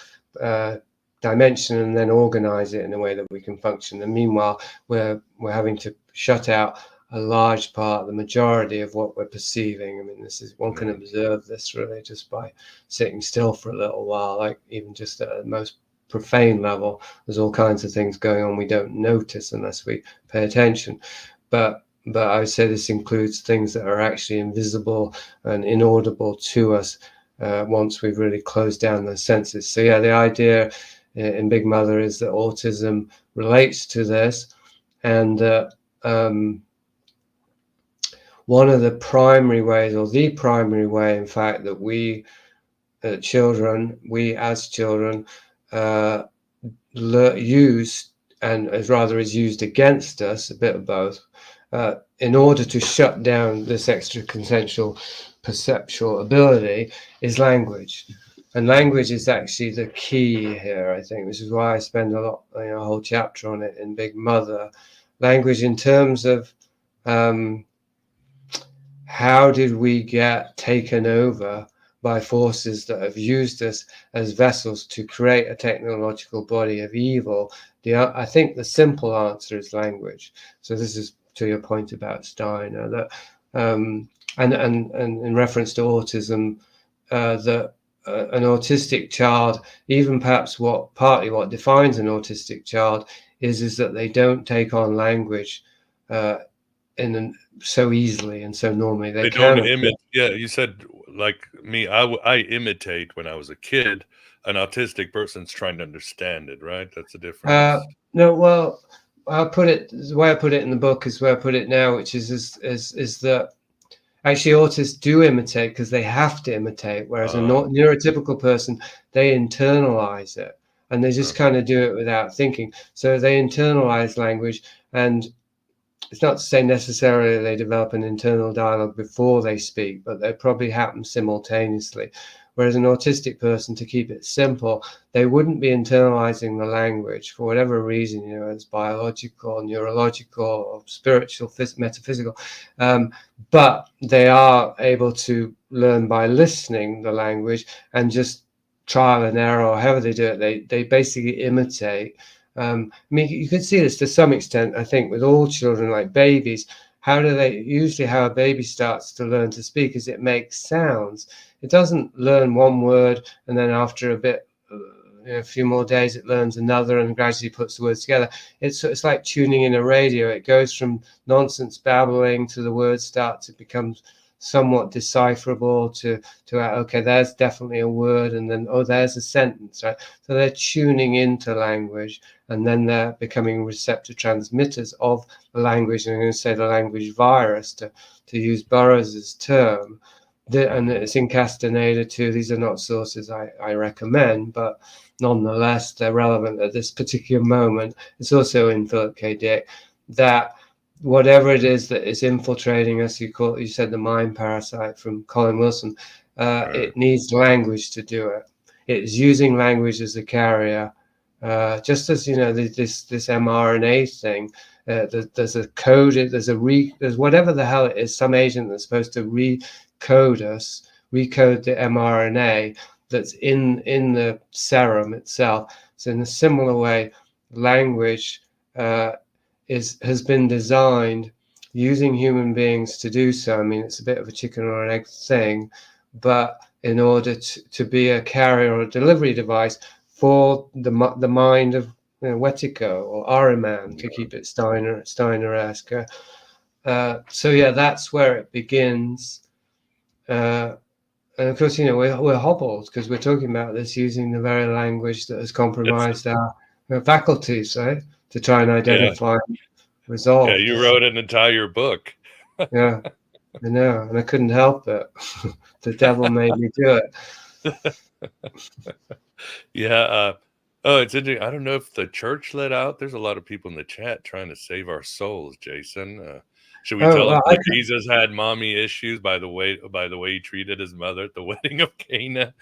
dimension, and then organize it in a way that we can function. And meanwhile, we're having to shut out a large part, the majority of what we're perceiving. I mean, this is, one can observe this really just by sitting still for a little while, like even just at the most profane level. There's all kinds of things going on we don't notice unless we pay attention. But I would say this includes things that are actually invisible and inaudible to us once we've really closed down those senses. So yeah, the idea in Big Mother is that autism relates to this, and one of the primary ways, or the primary way, in fact, that we as children use, and is used against us, a bit of both, in order to shut down this extraconsensual perceptual ability, is language. And language is actually the key here, I think. This is why I spend a whole chapter on it in Big Mother. Language in terms of how did we get taken over by forces that have used us as vessels to create a technological body of evil? I think the simple answer is language. So this is to your point about Steiner, that and in reference to autism, that an autistic child, even perhaps partly what defines an autistic child is that they don't take on language so easily and so normally.
They don't imitate. Yeah, you said like me. I imitate when I was a kid. An autistic person's trying to understand it, right? That's the difference.
No, well, I'll put it the way I put it in the book is where I put it now, which is that actually autists do imitate because they have to imitate, whereas a neurotypical person, they internalize it and they just kind of do it without thinking. So they internalize language, and it's not to say necessarily they develop an internal dialogue before they speak, but they probably happen simultaneously. Whereas an autistic person, to keep it simple, they wouldn't be internalizing the language for whatever reason, it's biological, neurological, or spiritual, metaphysical. But they are able to learn by listening the language and just trial and error, or however they do it. They basically imitate. I mean, you can see this to some extent, I think, with all children, like babies. How a baby starts to learn to speak is it makes sounds. It doesn't learn one word and then after a few more days it learns another and gradually puts the words together. It's like tuning in a radio. It goes from nonsense babbling to the words start to become somewhat decipherable to okay, there's definitely a word, and then there's a sentence, right? So they're tuning into language, and then they're becoming receptor transmitters of the language. And I'm going to say the language virus, to use Burroughs's term. And it's in Castaneda too. These are not sources I recommend, but nonetheless they're relevant at this particular moment. It's also in Philip K. Dick that whatever it is that is infiltrating us, you said the mind parasite from Colin Wilson, it needs language to do it. It's using language as a carrier, just as this mRNA thing. There's a code. There's whatever the hell it is. Some agent that's supposed to recode the mRNA that's in the serum itself. So in a similar way, language has been designed using human beings to do so. I mean, it's a bit of a chicken or an egg thing, but in order to be a carrier or a delivery device for the mind of Wetiko or Ahriman, to keep it Steiner-esque. So yeah, that's where it begins. And of course, we're hobbled because we're talking about this using the very language that has compromised our faculties, right? To try and identify results.
Yeah, you wrote an entire book.
Yeah, I know, and I couldn't help it. The devil made me do it.
Yeah. It's interesting. I don't know if the church let out. There's a lot of people in the chat trying to save our souls, Jason. Should we tell them that Jesus had mommy issues by the way he treated his mother at the wedding of Cana?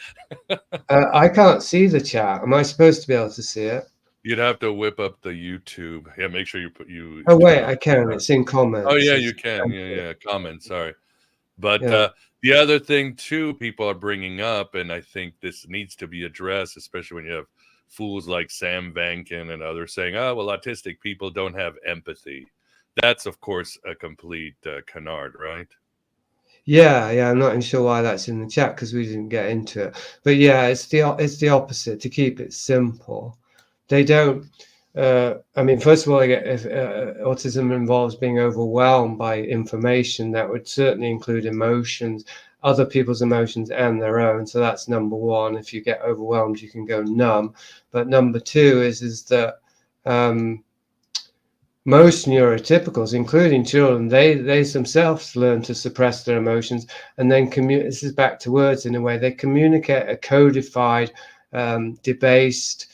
I can't see the chat. Am I supposed to be able to see it?
You'd have to whip up the YouTube. Yeah, make sure you.
Oh wait, I can. It's in comments.
Oh yeah, you can. Yeah, comments. Sorry, but the other thing too, people are bringing up, and I think this needs to be addressed, especially when you have fools like Sam Vankin and others saying, "Oh, well, autistic people don't have empathy." That's of course a complete canard, right?
Yeah, I'm not even sure why that's in the chat because we didn't get into it. But yeah, it's the opposite. To keep it simple, they don't. I mean, first of all, if autism involves being overwhelmed by information, that would certainly include emotions, other people's emotions and their own. So that's number one. If you get overwhelmed, you can go numb. But number two is that most neurotypicals, including children, they themselves learn to suppress their emotions and then this is back to words in a way. They communicate a codified, debased,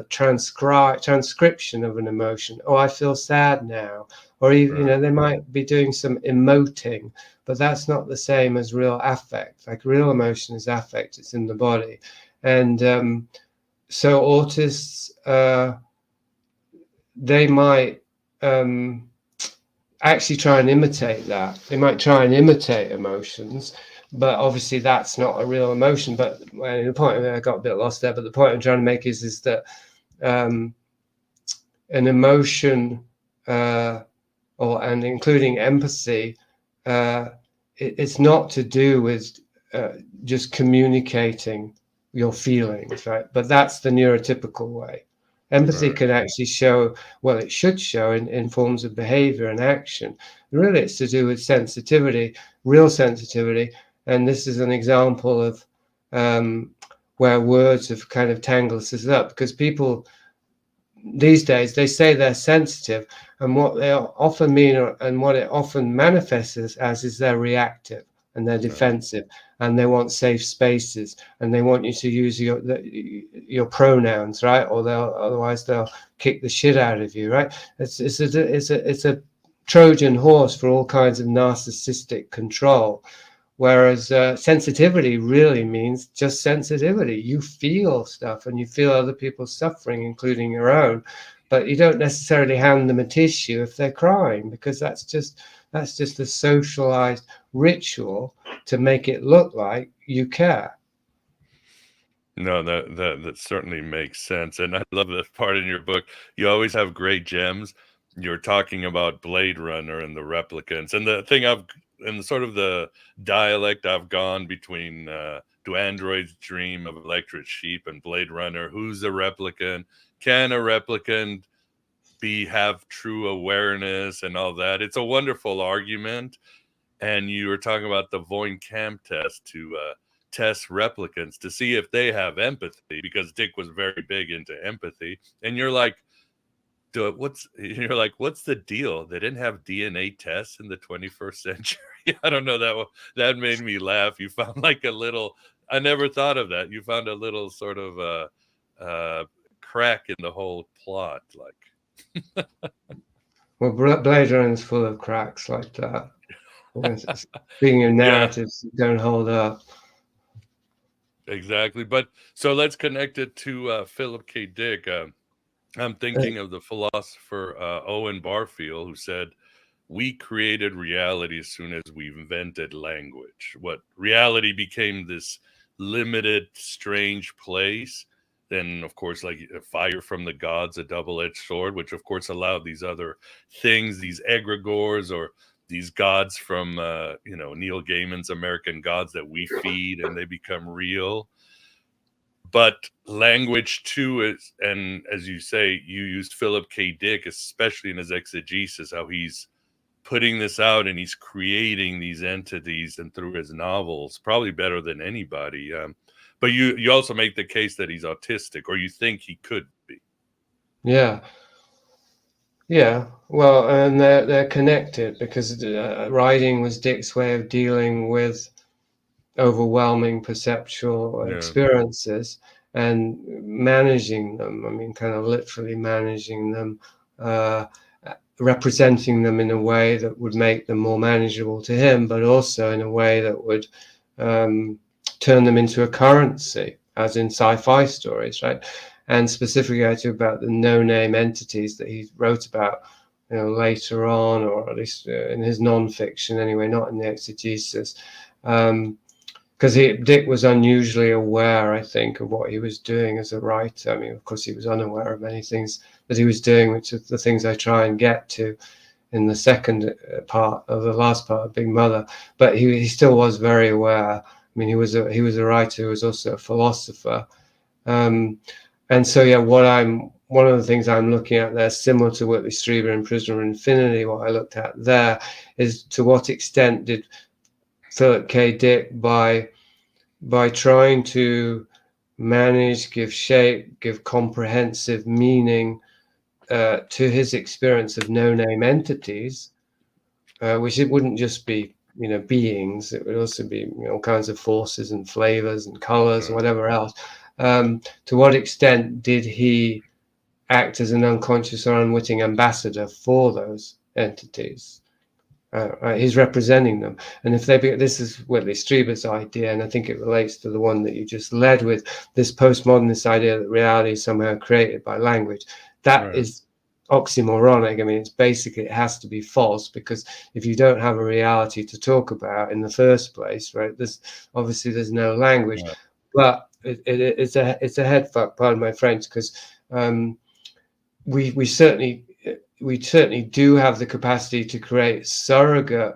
transcription of an emotion. Oh, I feel sad now. Or even, they might be doing some emoting, but that's not the same as real affect. Like real emotion is affect, it's in the body. And so autists, they might actually try and imitate that. They might try and imitate emotions, but obviously that's not a real emotion. But the point, I got a bit lost there, but the point I'm trying to make is that an emotion, and including empathy, it's not to do with just communicating your feelings, right? But that's the neurotypical way. Empathy can actually show, well, it should show in forms of behavior and action. Really, it's to do with sensitivity, real sensitivity. And this is an example of where words have kind of tangled us up, because people these days, they say they're sensitive, and what they often mean and what it often manifests as is they're reactive and they're defensive, and they want safe spaces, and they want you to use your pronouns, right? Or otherwise they'll kick the shit out of you, right? It's a Trojan horse for all kinds of narcissistic control. Whereas sensitivity really means just sensitivity. You feel stuff, and you feel other people's suffering, including your own, but you don't necessarily hand them a tissue if they're crying, because that's just a socialized ritual to make it look like you care.
No, that certainly makes sense. And I love that part in your book. You always have great gems. You're talking about Blade Runner and the replicants. And the thing and sort of the dialect I've gone between do androids dream of electric sheep and Blade Runner? Who's a replicant? Can a replicant have true awareness and all that? It's a wonderful argument. And you were talking about the Voight-Kampff test to test replicants to see if they have empathy, because Dick was very big into empathy. And you're like, what's the deal? They didn't have DNA tests in the 21st century. I don't know, that made me laugh. You found like a little, I never thought of that. You found a little sort of crack in the whole plot. Like,
well, Blade Runner is full of cracks like that. Speaking of narratives that don't hold up.
Exactly. But so let's connect it to Philip K. Dick. I'm thinking of the philosopher Owen Barfield, who said, "We created reality as soon as we invented language. What reality became this limited, strange place. Then, of course, like fire from the gods, a double-edged sword, which, of course, allowed these other things, these egregores or these gods from, Neil Gaiman's American Gods that we feed, and they become real. But language too is, and as you say, you used Philip K. Dick, especially in his exegesis, how he's putting this out and he's creating these entities, and through his novels, probably better than anybody. But you also make the case that he's autistic, or you think he could be.
Yeah. Well, and they're connected, because writing was Dick's way of dealing with overwhelming perceptual experiences and managing them. I mean, kind of literally managing them, representing them in a way that would make them more manageable to him, but also in a way that would turn them into a currency, as in sci-fi stories, right? And specifically, I talk about the no-name entities that he wrote about, later on, or at least in his non-fiction anyway, not in the exegesis. Because Dick was unusually aware, I think, of what he was doing as a writer. I mean, of course, he was unaware of many things that he was doing, which are the things I try and get to in the second part of the last part of Big Mother. But he still was very aware. I mean, he was a writer who was also a philosopher. And so, one of the things I'm looking at there, similar to Whitley Strieber in Prisoner of Infinity, what I looked at there is to what extent did Philip K. Dick, by trying to manage, give shape, give comprehensive meaning to his experience of no-name entities, which it wouldn't just be beings, it would also be all kinds of forces and flavors and colors and whatever else. To what extent did he act as an unconscious or unwitting ambassador for those entities? He's representing them, and if this is Whitley Strieber's idea, and I think it relates to the one that you just led with, this postmodernist idea that reality is somehow created by language. That is oxymoronic. I mean, it has to be false, because if you don't have a reality to talk about in the first place, right? There's no language. Right. But it's a head fuck, pardon my French, because we certainly do have the capacity to create surrogate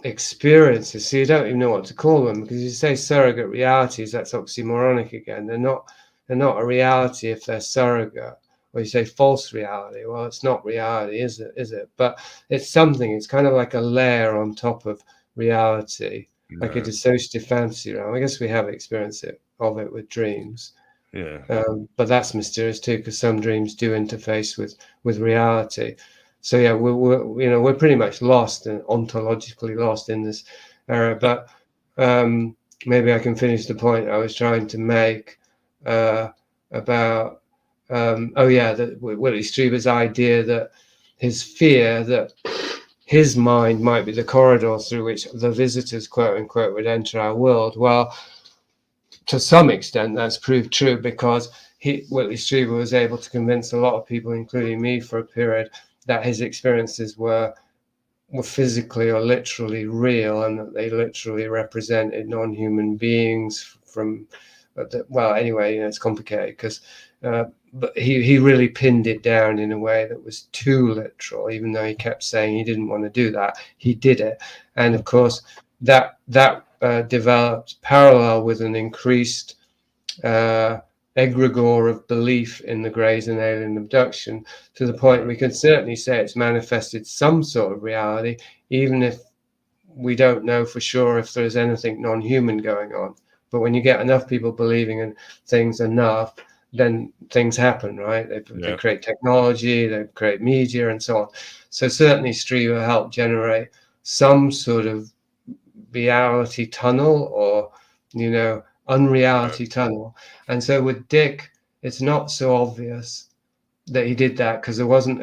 experiences. So you don't even know what to call them, because you say surrogate realities, that's oxymoronic again. They're not a reality if they're surrogate. Or you say false reality. Well, it's not reality, is it? But it's something. It's kind of like a layer on top of reality, like a
Yeah.
dissociative fantasy realm. I guess we have experience of it with dreams.
Yeah.
But that's mysterious too, because some dreams do interface with reality. So yeah, we're pretty much lost and ontologically lost in this era. But maybe I can finish the point I was trying to make about that Willie Strieber's idea that his fear that his mind might be the corridor through which the visitors, quote unquote, would enter our world. Well, to some extent, that's proved true, because Whitley Strieber was able to convince a lot of people, including me for a period, that his experiences were physically or literally real, and that they literally represented non-human beings from, well, anyway, it's complicated because, but he really pinned it down in a way that was too literal, even though he kept saying he didn't want to do that. He did it. And of course, that developed parallel with an increased egregore of belief in the Greys and alien abduction, to the point we can certainly say it's manifested some sort of reality, even if we don't know for sure if there's anything non-human going on. But when you get enough people believing in things enough, then things happen, right? They create technology, they create media, and so on. So certainly Strieber helped generate some sort of reality tunnel, or unreality tunnel. And so with Dick, it's not so obvious that he did that, because there wasn't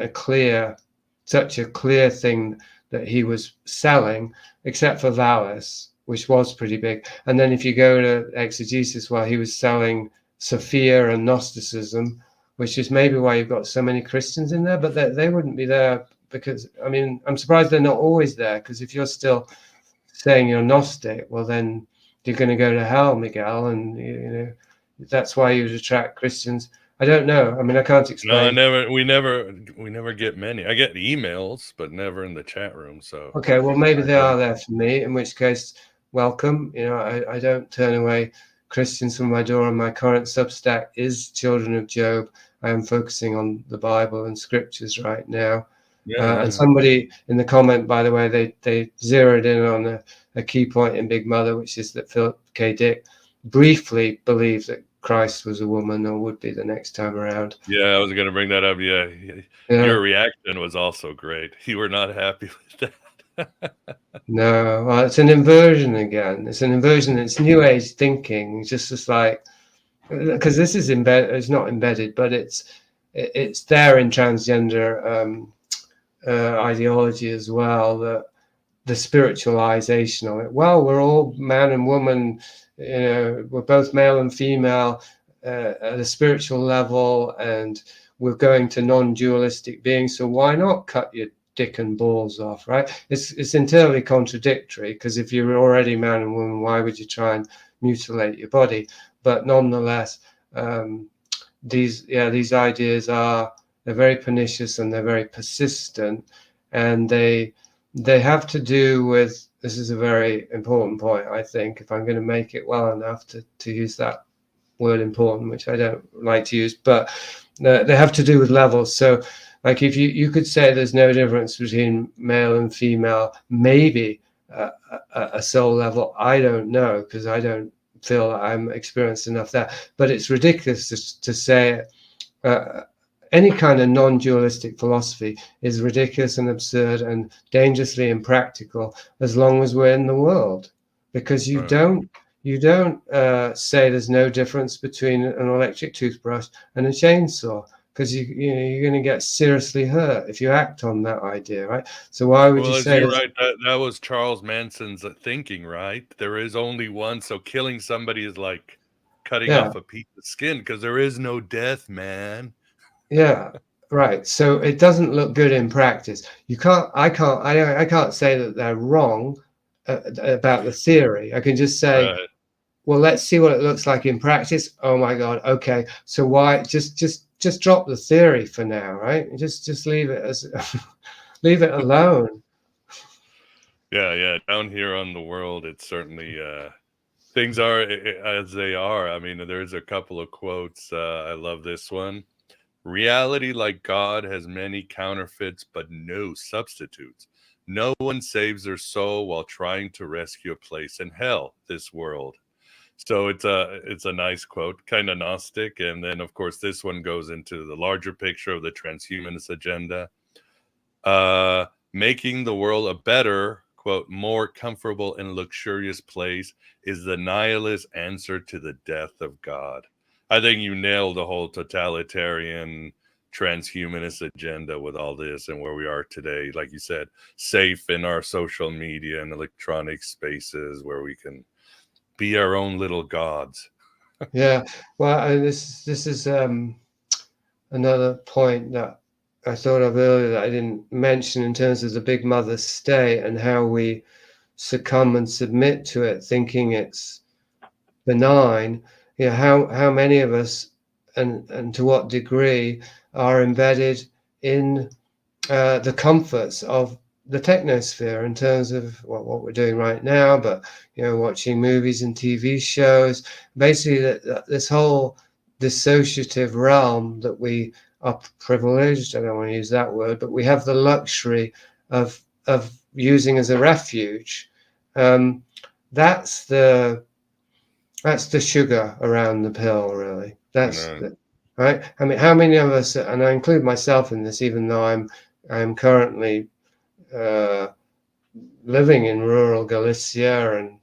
such a clear thing that he was selling, except for Valis, which was pretty big. And then if you go to exegesis, well, he was selling Sophia and Gnosticism, which is maybe why you've got so many Christians in there, but they wouldn't be there, because, I mean, I'm surprised they're not always there, because if you're still saying you're Gnostic, well, then you're going to go to hell, Miguel, and that's why you would attract Christians. I don't know. I mean, I can't explain.
No, we never get many. I get emails, but never in the chat room. So
okay, well, maybe they are there for me, in which case, welcome. I don't turn away Christians from my door, and my current Substack is Children of Job. I am focusing on the Bible and scriptures right now. And somebody in the comment, by the way, they zeroed in on a key point in Big Mother, which is that Philip K. Dick briefly believed that Christ was a woman, or would be the next time around.
Yeah, I was going to bring that up. Yeah. Your reaction was also great. You were not happy with that.
No, well, it's an inversion again. It's an inversion. It's New Age thinking. Just like, because this is embedded. It's not embedded, but it's there in transgender ideology as well, that the spiritualization of it. Well, we're all man and woman, we're both male and female at a spiritual level, and we're going to non-dualistic beings, so why not cut your dick and balls off, right? It's entirely contradictory, because if you're already man and woman, why would you try and mutilate your body? But nonetheless, these ideas they're very pernicious, and they're very persistent, and they have to do with, this is a very important point, I think, if I'm going to make it well enough to use that word important, which I don't like to use, but they have to do with levels. So like, if you could say there's no difference between male and female, maybe a soul level, I don't know, because I don't feel that I'm experienced enough there, but it's ridiculous to say any kind of non-dualistic philosophy is ridiculous and absurd and dangerously impractical, as long as we're in the world, because you don't say there's no difference between an electric toothbrush and a chainsaw, because you're going to get seriously hurt if you act on that idea, right? So why would you say?
You're right. That was Charles Manson's thinking, right? There is only one, so killing somebody is like cutting off a piece of skin, because there is no death, man.
Yeah, right. So it doesn't look good in practice. I can't say that they're wrong about the theory. I can just say, well, let's see what it looks like in practice. Oh my God. Okay. So why just drop the theory for now, right? Just leave it leave it alone.
Yeah. Down here on the world, it's certainly things are as they are. I mean, there's a couple of quotes. I love this one. Reality, like God, has many counterfeits, but no substitutes. No one saves their soul while trying to rescue a place in hell, this world. So it's a nice quote, kind of Gnostic. And then, of course, this one goes into the larger picture of the transhumanist agenda. Making the world a better, quote, more comfortable and luxurious place is the nihilist answer to the death of God. I think you nailed the whole totalitarian transhumanist agenda with all this and where we are today. Like you said, safe in our social media and electronic spaces where we can be our own little gods.
Yeah, well, this is another point that I thought of earlier that I didn't mention in terms of the big mother state and how we succumb and submit to it, thinking it's benign. You know, how many of us and to what degree are embedded in the comforts of the technosphere in terms of what we're doing right now, but watching movies and TV shows, basically this whole dissociative realm that we are privileged, I don't want to use that word, but we have the luxury of using as a refuge. That's the sugar around the pill, really. Right. I mean, how many of us, and I include myself in this, even though I'm currently living in rural Galicia and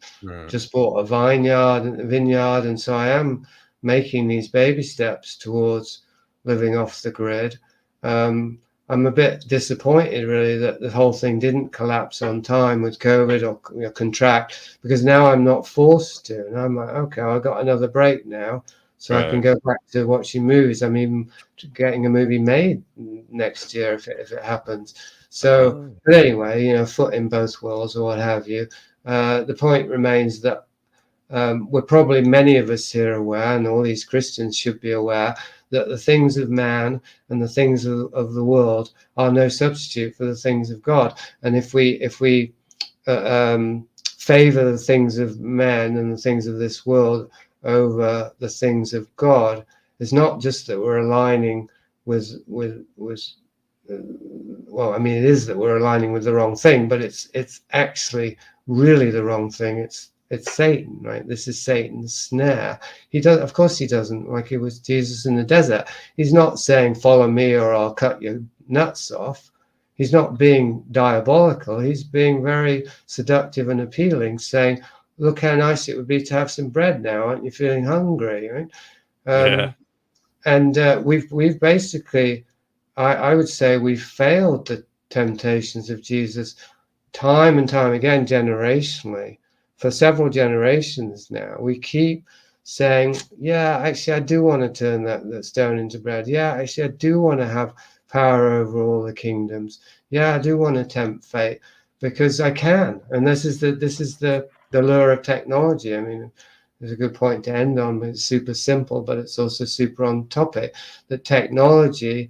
just bought a vineyard, and so I am making these baby steps towards living off the grid. I'm a bit disappointed, really, that the whole thing didn't collapse on time with COVID or contract, because now I'm not forced to, and I'm like, okay, I've got another break now. So I can go back to watching movies. I'm even getting a movie made next year if it happens. So, but anyway, foot in both worlds or what have you. The point remains that we're probably, many of us here, aware, and all these Christians should be aware, that the things of man and the things of the world are no substitute for the things of God. And if we favor the things of men and the things of this world over the things of God, it's not just that we're aligning with well, I mean, it is that we're aligning with the wrong thing, but it's actually really the wrong thing. It's Satan, right? This is Satan's snare. Of course he doesn't, like it was Jesus in the desert. He's not saying, follow me or I'll cut your nuts off. He's not being diabolical. He's being very seductive and appealing, saying, look how nice it would be to have some bread now. Aren't you feeling hungry? Right? And we've basically, I would say, we've failed the temptations of Jesus time and time again, generationally, for several generations now. We keep saying, yeah, actually, I do want to turn that stone into bread. Yeah, actually, I do want to have power over all the kingdoms. Yeah, I do want to tempt fate because I can. And this is the lure of technology. I mean, there's a good point to end on. It's super simple, but it's also super on topic. That technology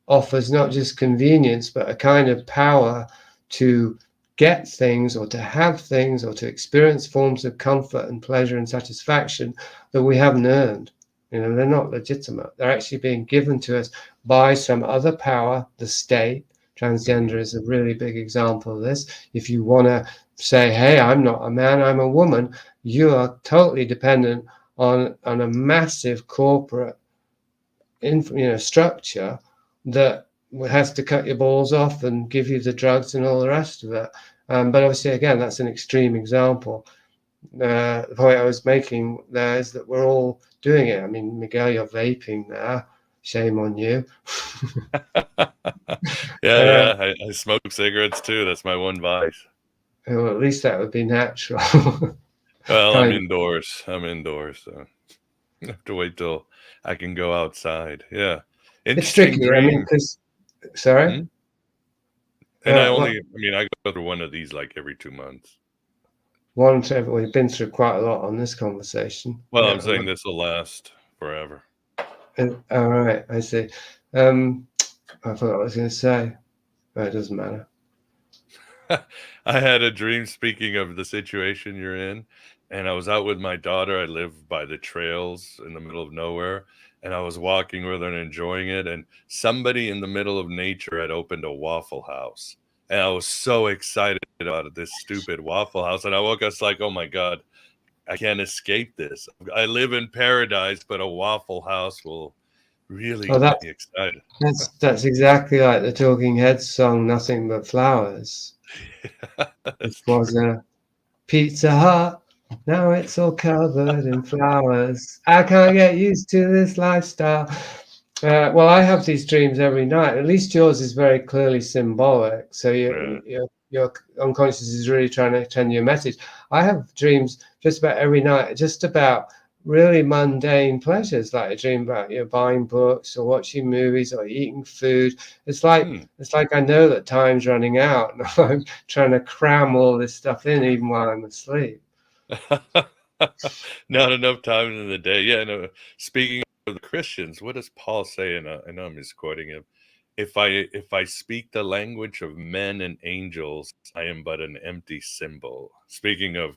offers not just convenience, but a kind of power to get things or to have things or to experience forms of comfort and pleasure and satisfaction that we haven't earned. They're not legitimate. They're actually being given to us by some other power, the state. Transgender is a really big example of this. If you want to say, hey, I'm not a man, I'm a woman, you are totally dependent on a massive corporate structure that has to cut your balls off and give you the drugs and all the rest of it. But obviously, again, that's an extreme example. The point I was making there is that we're all doing it. I mean, Miguel, you're vaping there. Shame on you.
I smoke cigarettes too. That's my one vice.
Well, at least that would be natural.
Well, I'm indoors, so I have to wait till I can go outside. Yeah.
It's tricky.
Dream.
I mean, because, sorry?
And I go through one of these like every 2 months.
We've been through quite a lot on this conversation.
Well, I'm saying this will last forever.
All right, I see. I forgot what I was going to say. It doesn't matter.
I had a dream, speaking of the situation you're in, and I was out with my daughter. I live by the trails in the middle of nowhere, and I was walking with her and enjoying it. And somebody in the middle of nature had opened a Waffle House. And I was so excited about this stupid Waffle House. And I woke up like, oh my God, I can't escape this. I live in paradise, but a Waffle House will really
Oh,
get me excited.
that's exactly like the Talking Heads song "Nothing But Flowers." It was a Pizza Hut. Now it's all covered in flowers. I can't get used to this lifestyle. Well, I have these dreams every night. At least yours is very clearly symbolic. So your unconscious is really trying to send you a message. I have dreams just about every night, just about really mundane pleasures. Like I dream about buying books or watching movies or eating food. It's like I know that time's running out, and I'm trying to cram all this stuff in even while I'm asleep.
Not enough time in the day. Yeah, no. Speaking of the Christians, what does Paul say? And I know I'm misquoting him. If I speak the language of men and angels, I am but an empty symbol. Speaking of,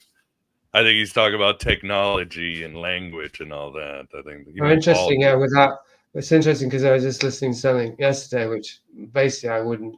I think he's talking about technology and language and all that. I think
Interesting. Yeah, it's interesting because I was just listening to something yesterday, which basically I wouldn't.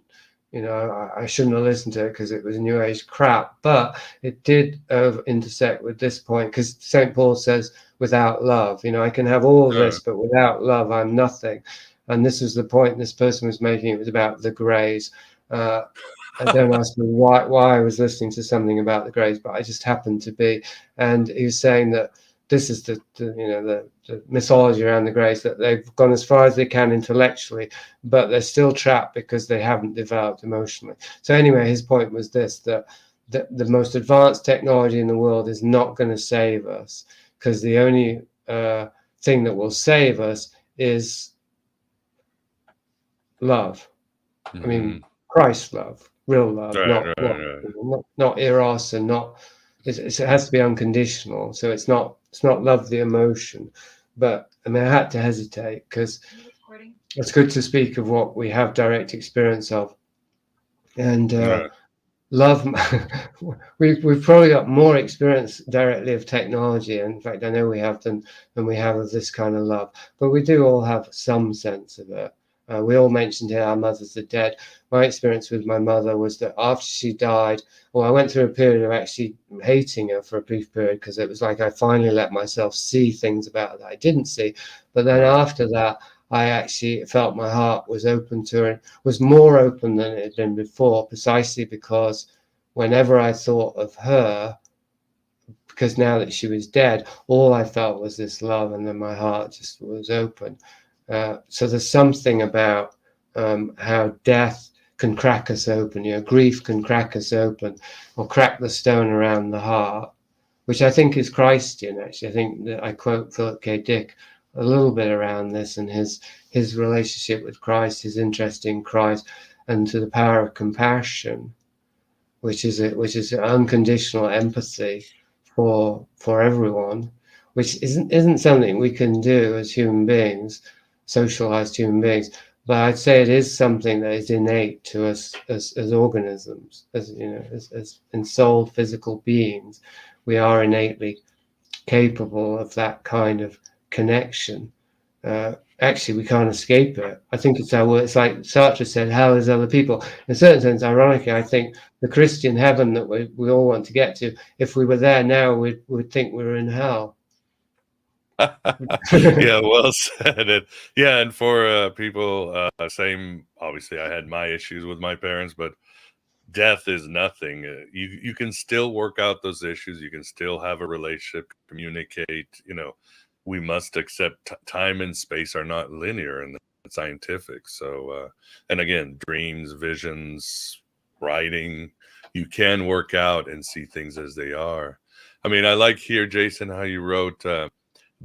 I shouldn't have listened to it because it was New Age crap, but it did intersect with this point because St. Paul says, without love, I can have all of this, but without love, I'm nothing. And this was the point this person was making. It was about the Greys. Don't ask me why I was listening to something about the Greys, but I just happened to be. And he was saying that this is the mythology around the Greys, that they've gone as far as they can intellectually, but they're still trapped because they haven't developed emotionally. So anyway, his point was this, that the most advanced technology in the world is not going to save us, because the only thing that will save us is love. I mean, Christ love, real love, not eros, and not. It has to be unconditional. So it's not love the emotion. But I mean, I had to hesitate because it's good to speak of what we have direct experience of, and love. we've probably got more experience directly of technology. In fact, I know we have than we have of this kind of love. But we do all have some sense of it. We all mentioned here our mothers are dead. My experience with my mother was that after she died, I went through a period of actually hating her for a brief period, because it was like I finally let myself see things about her that I didn't see. But then after that, I actually felt my heart was open to her, was more open than it had been before, precisely because whenever I thought of her, because now that she was dead, all I felt was this love, and then my heart just was open. So there's something about how death can crack us open, grief can crack us open, or crack the stone around the heart, which I think is Christian, actually. I think that I quote Philip K. Dick a little bit around this, and his relationship with Christ, his interest in Christ, and to the power of compassion, which is unconditional empathy for everyone, which isn't something we can do as human beings, socialized human beings, but I'd say it is something that is innate to us as organisms, as ensouled physical beings. We are innately capable of that kind of connection. Actually, we can't escape it. I think it's like Sartre said, hell is other people. In a certain sense, ironically, I think the Christian heaven that we all want to get to, if we were there now, we'd think we were in hell.
Yeah, well said. And for people, same. Obviously, I had my issues with my parents, but death is nothing. You can still work out those issues. You can still have a relationship, communicate. We must accept time and space are not linear and scientific. So, and again, dreams, visions, writing, you can work out and see things as they are. I mean, I like here, Jason, how you wrote.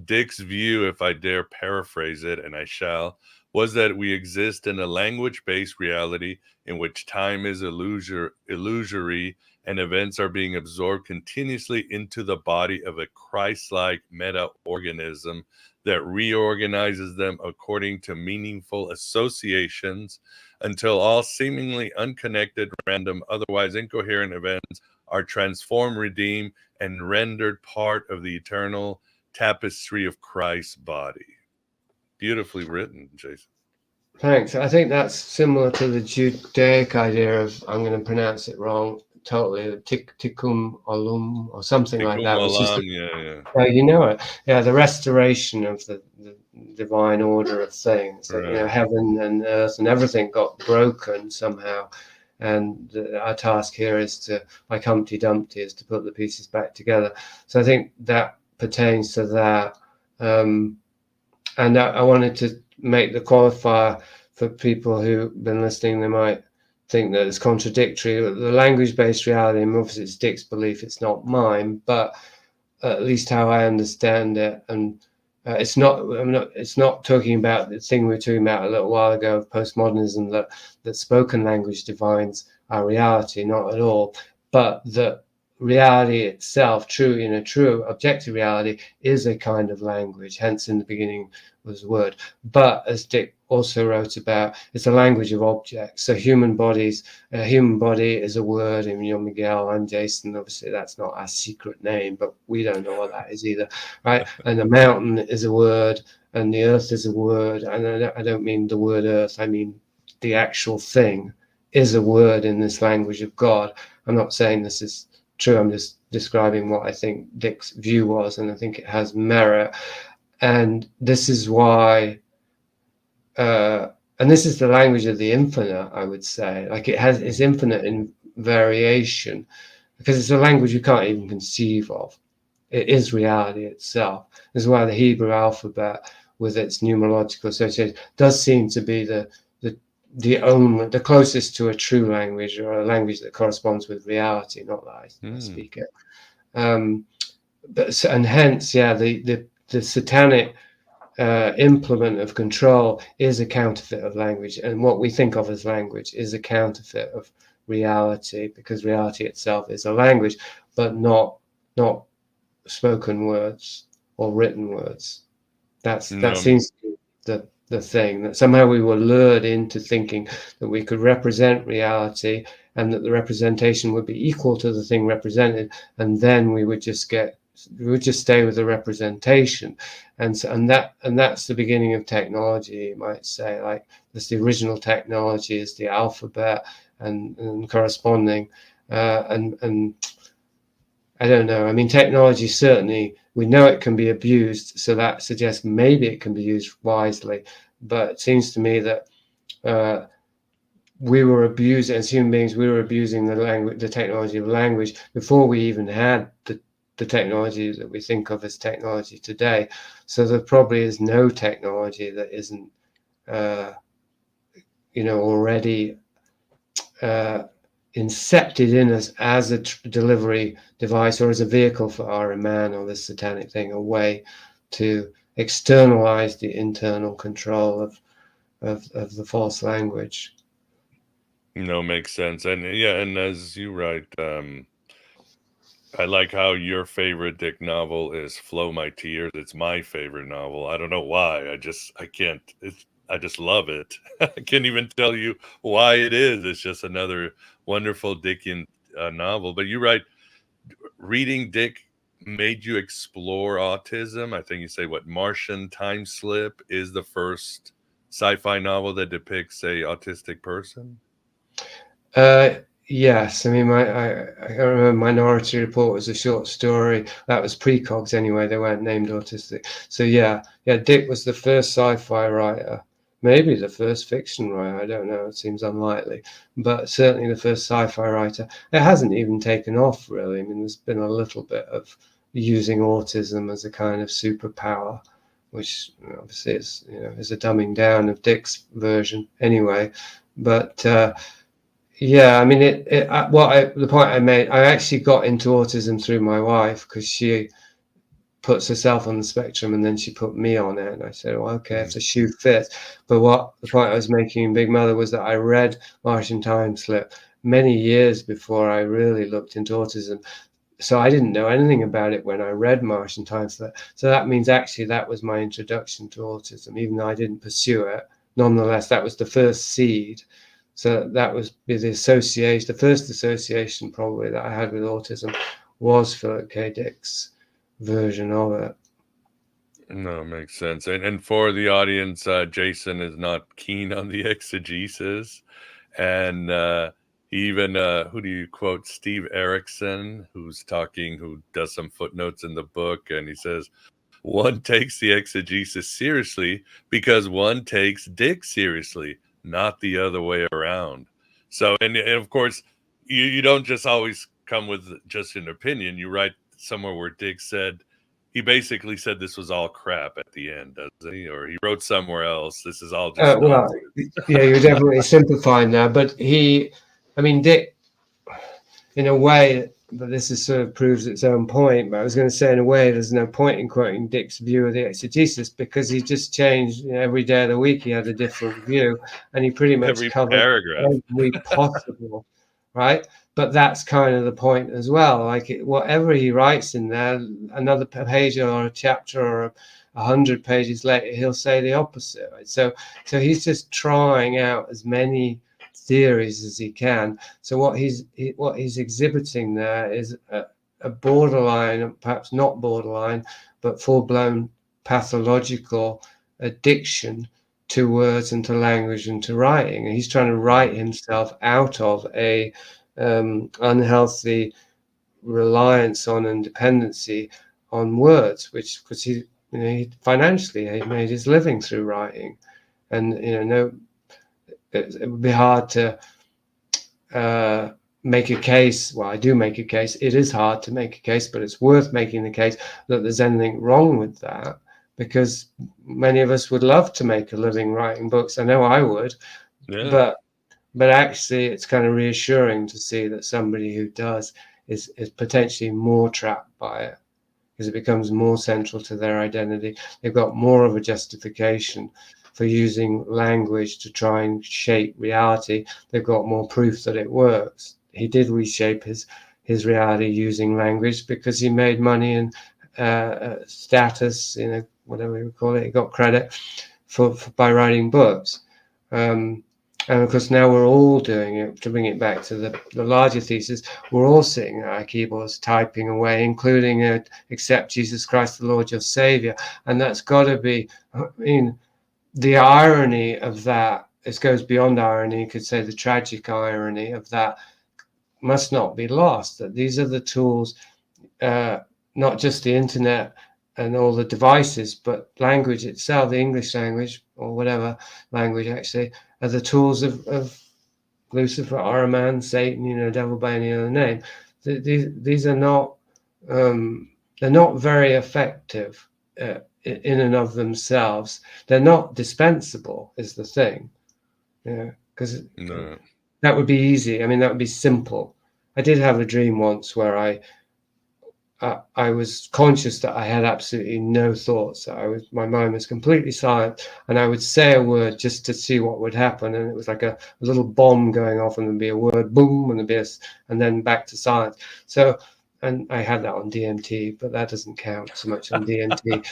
Dick's view, if I dare paraphrase it, and I shall, was that we exist in a language-based reality in which time is illusory and events are being absorbed continuously into the body of a Christ-like meta-organism that reorganizes them according to meaningful associations until all seemingly unconnected, random, otherwise incoherent events are transformed, redeemed, and rendered part of the eternal tapestry of Christ's body. Beautifully written, Jason.
Thanks. I think that's similar to the Judaic idea of, I'm going to pronounce it wrong totally, tikkun olam or something like that. Which is you know it. Yeah, the restoration of the divine order of things. Right. You know, heaven and earth and everything got broken somehow. And our task here is to, like Humpty Dumpty, is to put the pieces back together. So I think that pertains to that. And I wanted to make the qualifier for people who've been listening. They might think that it's contradictory. The language-based reality, and obviously it's Dick's belief, it's not mine, but at least how I understand it. And it's not talking about the thing we were talking about a little while ago of postmodernism, that spoken language defines our reality, not at all, but that reality itself, true objective reality, is a kind of language. Hence, in the beginning was word. But as Dick also wrote about, it's a language of objects. So human body is a word. I mean, you're Miguel, I'm Jason. Obviously, that's not our secret name, but we don't know what that is either, right? And the mountain is a word, and the earth is a word. And I don't mean the word earth. I mean the actual thing is a word in this language of God. I'm not saying this is true. I'm just describing what I think Dick's view was, and I think it has merit. And this is why, and this is the language of the infinite, I would say. Like it's infinite in variation, because it's a language you can't even conceive of. It is reality itself. This is why the Hebrew alphabet, with its numerological association, does seem to be the closest to a true language, or a language that corresponds with reality, not that I speak it. And hence, yeah, the satanic implement of control is a counterfeit of language, and what we think of as language is a counterfeit of reality, because reality itself is a language, but not spoken words or written words. That seems to be the thing, that somehow we were lured into thinking that we could represent reality, and that the representation would be equal to the thing represented, and then we would just stay with the representation. And that's the beginning of technology, you might say. Like, this, the original technology is the alphabet and corresponding and I don't know. I mean, technology, certainly, we know it can be abused, so that suggests maybe it can be used wisely. But it seems to me that we were abusing, as human beings, we were abusing the technology of language before we even had the technology that we think of as technology today. So there probably is no technology that isn't, already incepted in us as a delivery device, or as a vehicle for our man, or this satanic thing, a way to externalize the internal control of the false language.
Makes sense. And yeah, and as you write, I like how your favorite Dick novel is Flow My Tears. It's my favorite novel. I don't know why. I just love it. I can't even tell you why it is. It's just another wonderful Dickian novel. But you write, reading Dick made you explore autism. I think you say, Martian Time Slip is the first sci-fi novel that depicts a autistic person?
Yes, I mean, I remember Minority Report was a short story. That was precogs anyway. They weren't named autistic. So yeah, Dick was the first sci-fi writer, maybe the first fiction writer. I don't know. It seems unlikely, but certainly the first sci-fi writer. It hasn't even taken off, really. I mean, there's been a little bit of using autism as a kind of superpower, which obviously is a dumbing down of Dick's version anyway. But yeah, I mean, the point I made, I actually got into autism through my wife, because she puts herself on the spectrum and then she put me on it. And I said, well, okay, if the shoe fits. But the point I was making in Big Mother was that I read Martian Time Slip many years before I really looked into autism. so I didn't know anything about it when I read Martian Time. So that means actually that was my introduction to autism, even though I didn't pursue it. Nonetheless, that was the first seed. So that was the association, the first association probably that I had with autism was Philip K. Dick's version of it.
No, makes sense. And for the audience, Jason is not keen on the exegesis. And even, who do you quote? Steve Erickson, who does some footnotes in the book. And he says, one takes the exegesis seriously because one takes Dick seriously, not the other way around. So, and of course, you don't just always come with just an opinion. You write somewhere where Dick said, he basically said this was all crap at the end, doesn't he? Or he wrote somewhere else, this is all just
Well, yeah, you're definitely simplifying there, but Dick, in a way, but this is sort of proves its own point. But I was going to say, in a way, there's no point in quoting Dick's view of the exegesis because he just changed every day of the week. He had a different view, and he pretty much
every
covered
paragraph.
every possible, right? But that's kind of the point as well. Like whatever he writes in there, another page or a chapter or 100 pages later, he'll say the opposite. Right? So he's just trying out as many theories as he can. So what he's exhibiting there is a borderline, perhaps not borderline, but full-blown pathological addiction to words and to language and to writing. And he's trying to write himself out of a unhealthy reliance on and dependency on words, because he financially he made his living through writing, and it would be hard to make a case. Well, I do make a case. It is hard to make a case, but it's worth making the case that there's anything wrong with that, because many of us would love to make a living writing books. I know I would, yeah. But actually, it's kind of reassuring to see that somebody who does is potentially more trapped by it, because it becomes more central to their identity. They've got more of a justification for using language to try and shape reality. They've got more proof that it works. He did reshape his reality using language because he made money and status, whatever you call it. He got credit for by writing books. And of course, now we're all doing it. To bring it back to the larger thesis, we're all sitting at our keyboards typing away, including accept Jesus Christ the Lord your Savior. And that's got to be, the irony of that, this goes beyond irony, you could say the tragic irony of that must not be lost, that these are the tools, not just the internet and all the devices, but language itself, the English language or whatever language actually, are the tools of Lucifer, Ahriman, Satan, devil by any other name. These are not, they're not very effective in and of themselves. They're not dispensable is the thing. Because that would be easy. I mean, that would be simple. I did have a dream once where I was conscious that I had absolutely no thoughts. My mind was completely silent, and I would say a word just to see what would happen. And it was like a little bomb going off, and there'd be a word, boom, and and then back to silence. So, and I had that on DMT, but that doesn't count so much on DMT.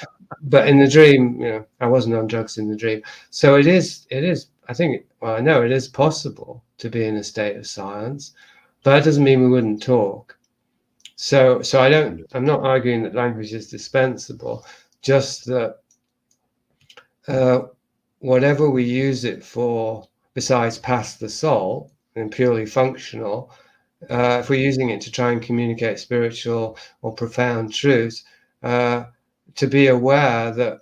But in the dream, I wasn't on drugs in the dream. So it is. I think. Well, I know it is possible to be in a state of silence, but that doesn't mean we wouldn't talk. So I'm not arguing that language is dispensable, just that whatever we use it for, besides past the soul and purely functional, if we're using it to try and communicate spiritual or profound truths, to be aware that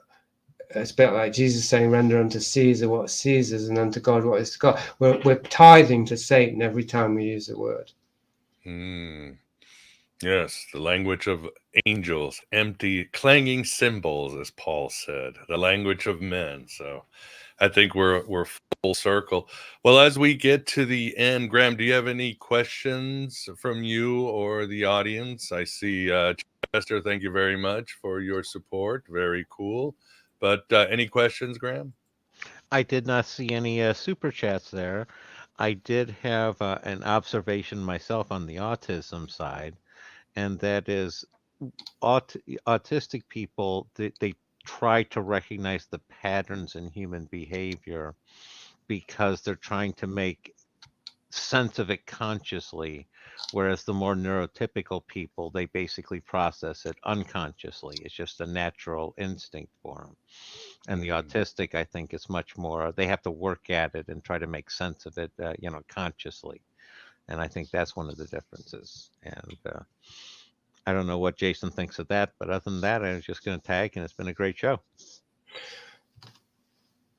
it's a bit like Jesus saying, render unto Caesar what Caesar's and unto God what is to God. We're tithing to Satan every time we use a word.
Yes, the language of angels, empty, clanging cymbals, as Paul said, the language of men. So I think we're full circle. Well, as we get to the end, Graham, do you have any questions from you or the audience? I see Chester, thank you very much for your support. Very cool. But any questions, Graham?
I did not see any super chats there. I did have an observation myself on the autism side. and that is autistic people, they try to recognize the patterns in human behavior because they're trying to make sense of it consciously, whereas the more neurotypical people, they basically process it unconsciously. It's just a natural instinct for them. And the autistic, I think, is much more, they have to work at it and try to make sense of it, consciously. And I think that's one of the differences. And I don't know what Jason thinks of that, but other than that, I was just going to tag, and it's been a great show.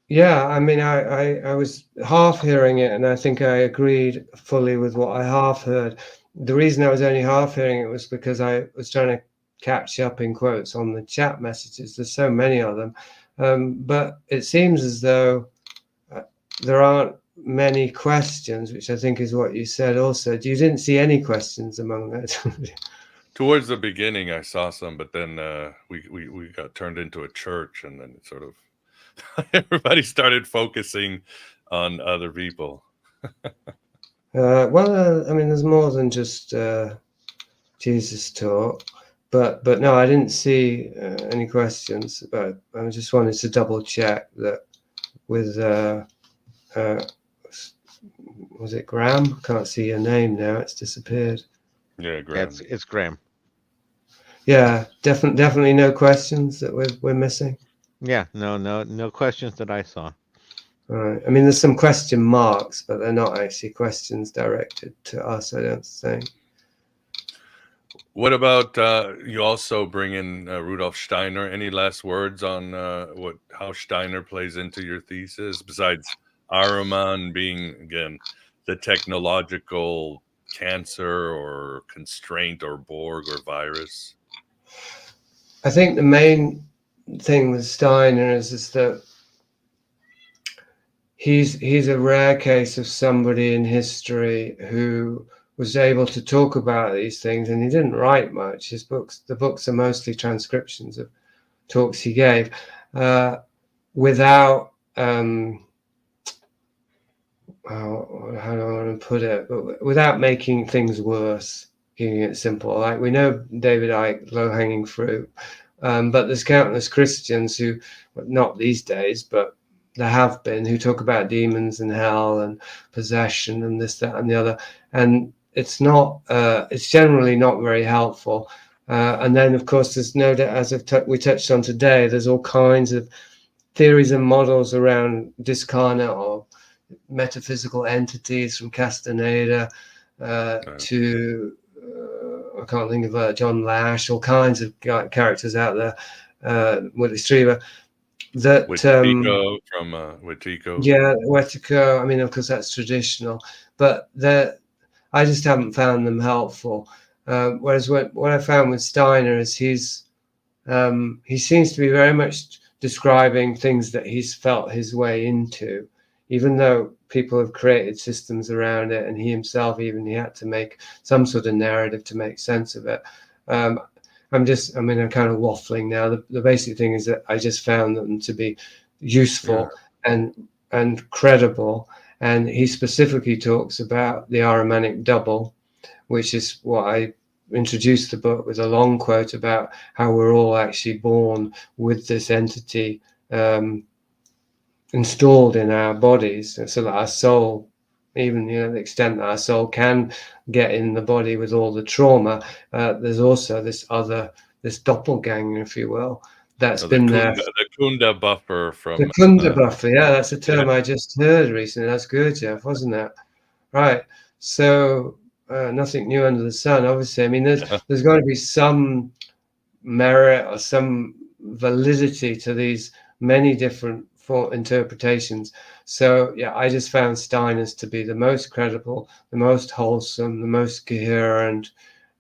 Yeah, I mean, I was half hearing it, and I think I agreed fully with what I half heard. The reason I was only half hearing it was because I was trying to catch up, in quotes, on the chat messages. There's so many of them. But it seems as though there aren't many questions, which I think is what you said also. You didn't see any questions among those?
Towards the beginning, I saw some, but then we got turned into a church, and then it sort of everybody started focusing on other people.
Well, I mean, there's more than just Jesus talk, but no, I didn't see any questions. But I just wanted to double check that with was it Graham? I can't see your name now; it's disappeared.
Yeah, Graham.
Yeah, it's Graham.
Yeah, definitely no questions that we're missing.
Yeah, no questions that I saw.
All right. I mean, there's some question marks, but they're not actually questions directed to us, I don't think.
What about you also bring in Rudolf Steiner? Any last words on how Steiner plays into your thesis, besides Ahriman being, again, the technological cancer or constraint or Borg or virus?
I think the main thing with Steiner is that he's a rare case of somebody in history who was able to talk about these things, and he didn't write much. The books are mostly transcriptions of talks he gave, without how do I want to put it? But without making things worse, keeping it simple. Like, we know David Icke, low-hanging fruit, but there's countless Christians who, not these days, but there have been, who talk about demons and hell and possession and this, that, and the other, and it's generally not very helpful. And then, of course, there's no doubt, as we touched on today, there's all kinds of theories and models around discarnate or metaphysical entities, from Castaneda to I can't think of John Lash, all kinds of characters out there, Willie Strieber, that
Wetiko from Wetiko.
Yeah, Wetiko. I mean, of course, that's traditional, but I just haven't found them helpful. Whereas what I found with Steiner is he seems to be very much describing things that he's felt his way into, even though people have created systems around it, and he himself he had to make some sort of narrative to make sense of it. I'm kind of waffling now. The basic thing is that I just found them to be useful and credible. And he specifically talks about the Ahrimanic double, which is what I introduced the book with, a long quote about how we're all actually born with this entity installed in our bodies, so that our soul, even the extent that our soul can get in the body with all the trauma, there's also this doppelganger, if you will, that's been there.
The Kunda buffer from
the Kunda buffer. Yeah, that's a term I just heard recently. That's good, Jeff, wasn't that? Right. So nothing new under the sun, obviously. I mean, there's got to be some merit or some validity to these many different interpretations. So yeah, I just found Steiner's to be the most credible, the most wholesome, the most coherent,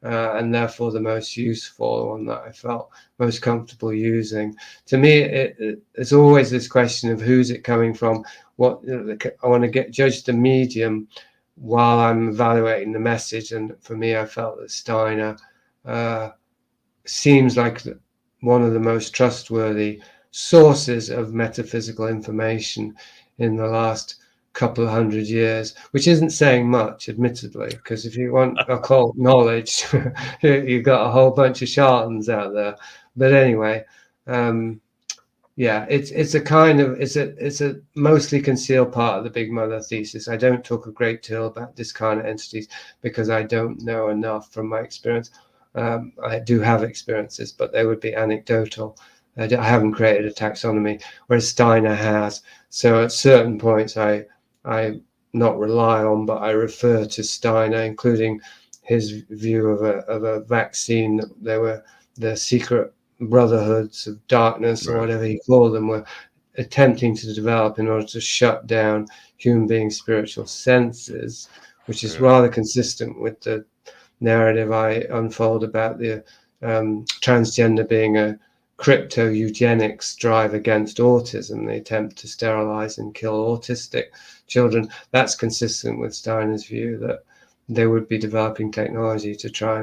and therefore the most useful one that I felt most comfortable using. To me, it's always this question of who's it coming from. What I want to judge the medium while I'm evaluating the message, and for me, I felt that Steiner seems like one of the most trustworthy sources of metaphysical information in the last couple of 100 years, which isn't saying much, admittedly, because if you want occult knowledge, you've got a whole bunch of charlatans out there. But anyway, yeah, it's a mostly concealed part of the Big Mother thesis. I don't talk a great deal about discarnate entities because I don't know enough from my experience. I do have experiences, but they would be anecdotal. I haven't created a taxonomy, whereas Steiner has. So at certain points, I not rely on, but I refer to Steiner, including his view of a vaccine. There were the secret brotherhoods of darkness, or whatever he called them, were attempting to develop in order to shut down human beings' spiritual senses, which is rather consistent with the narrative I unfold about the transgender being a crypto eugenics drive against autism, the attempt to sterilize and kill autistic children. That's consistent with Steiner's view that they would be developing technology to try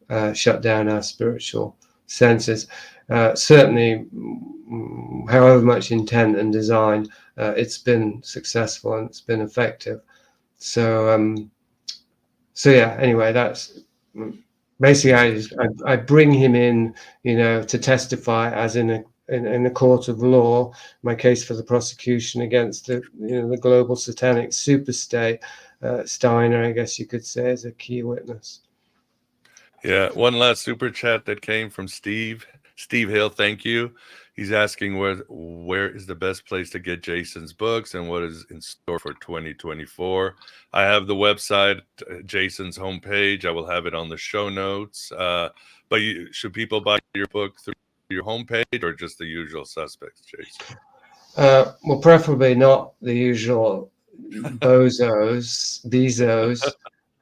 and shut down our spiritual senses. Certainly, however much intent and design, it's been successful and it's been effective. So yeah, anyway, that's basically I bring him in, to testify as in a court of law, my case for the prosecution against the global satanic superstate. Steiner, I guess you could say, is a key witness.
Yeah, one last super chat that came from Steve Hill. Thank you. He's asking where is the best place to get Jason's books and what is in store for 2024. I have the website, Jason's homepage. I will have it on the show notes. But should people buy your book through your homepage or just the usual suspects, Jason?
Well, preferably not the usual bezos.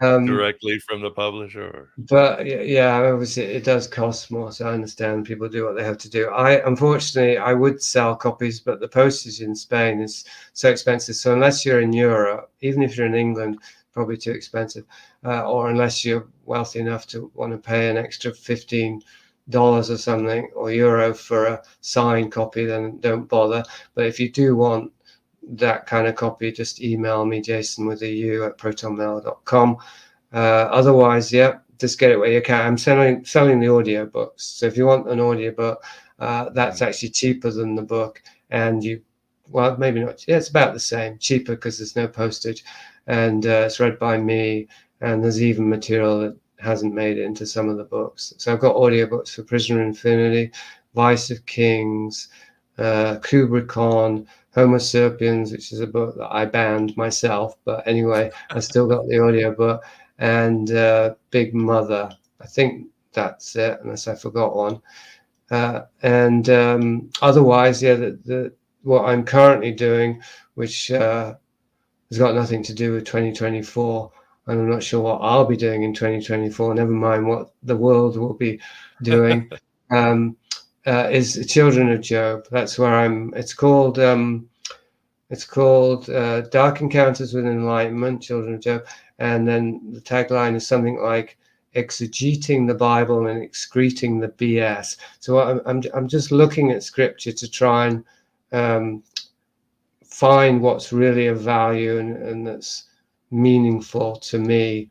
Directly from the publisher?
But yeah, obviously it does cost more, so I understand people do what they have to do. Unfortunately, I would sell copies, but the postage in Spain is so expensive. So unless you're in Europe, even if you're in England, probably too expensive, or unless you're wealthy enough to want to pay an extra $15 or something, or euro for a signed copy, then don't bother. But if you do want that kind of copy, just email me, Jason with a U at protonmail.com. Otherwise, yeah, just get it where you can. I'm selling the audiobooks. So if you want an audiobook, that's actually cheaper than the book. And maybe not. Yeah, it's about the same. Cheaper because there's no postage. And it's read by me. And there's even material that hasn't made it into some of the books. So I've got audiobooks for Prisoner Infinity, Vice of Kings, Kubrickon, Homo Sapiens, which is a book that I banned myself. But anyway, I still got the audiobook. And Big Mother. I think that's it, unless I forgot one. Otherwise, yeah, what I'm currently doing, which has got nothing to do with 2024, and I'm not sure what I'll be doing in 2024, never mind what the world will be doing, is Children of Job. That's where it's called Dark Encounters with Enlightenment, Children of Job. And then the tagline is something like exegeting the Bible and excreting the BS. So I'm just looking at scripture to try and find what's really of value and that's meaningful to me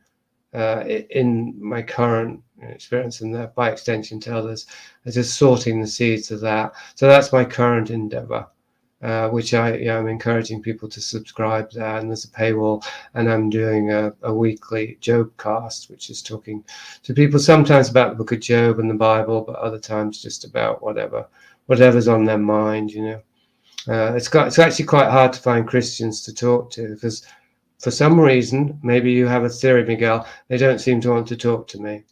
in my current experience, and by extension to others. Just sorting the seeds of that. So that's my current endeavor. Which I'm encouraging people to subscribe there, and there's a paywall, and I'm doing a weekly Job cast, which is talking to people sometimes about the book of Job and the Bible, but other times just about whatever's on their mind. It's actually quite hard to find Christians to talk to, because for some reason, maybe you have a theory, Miguel, they don't seem to want to talk to me.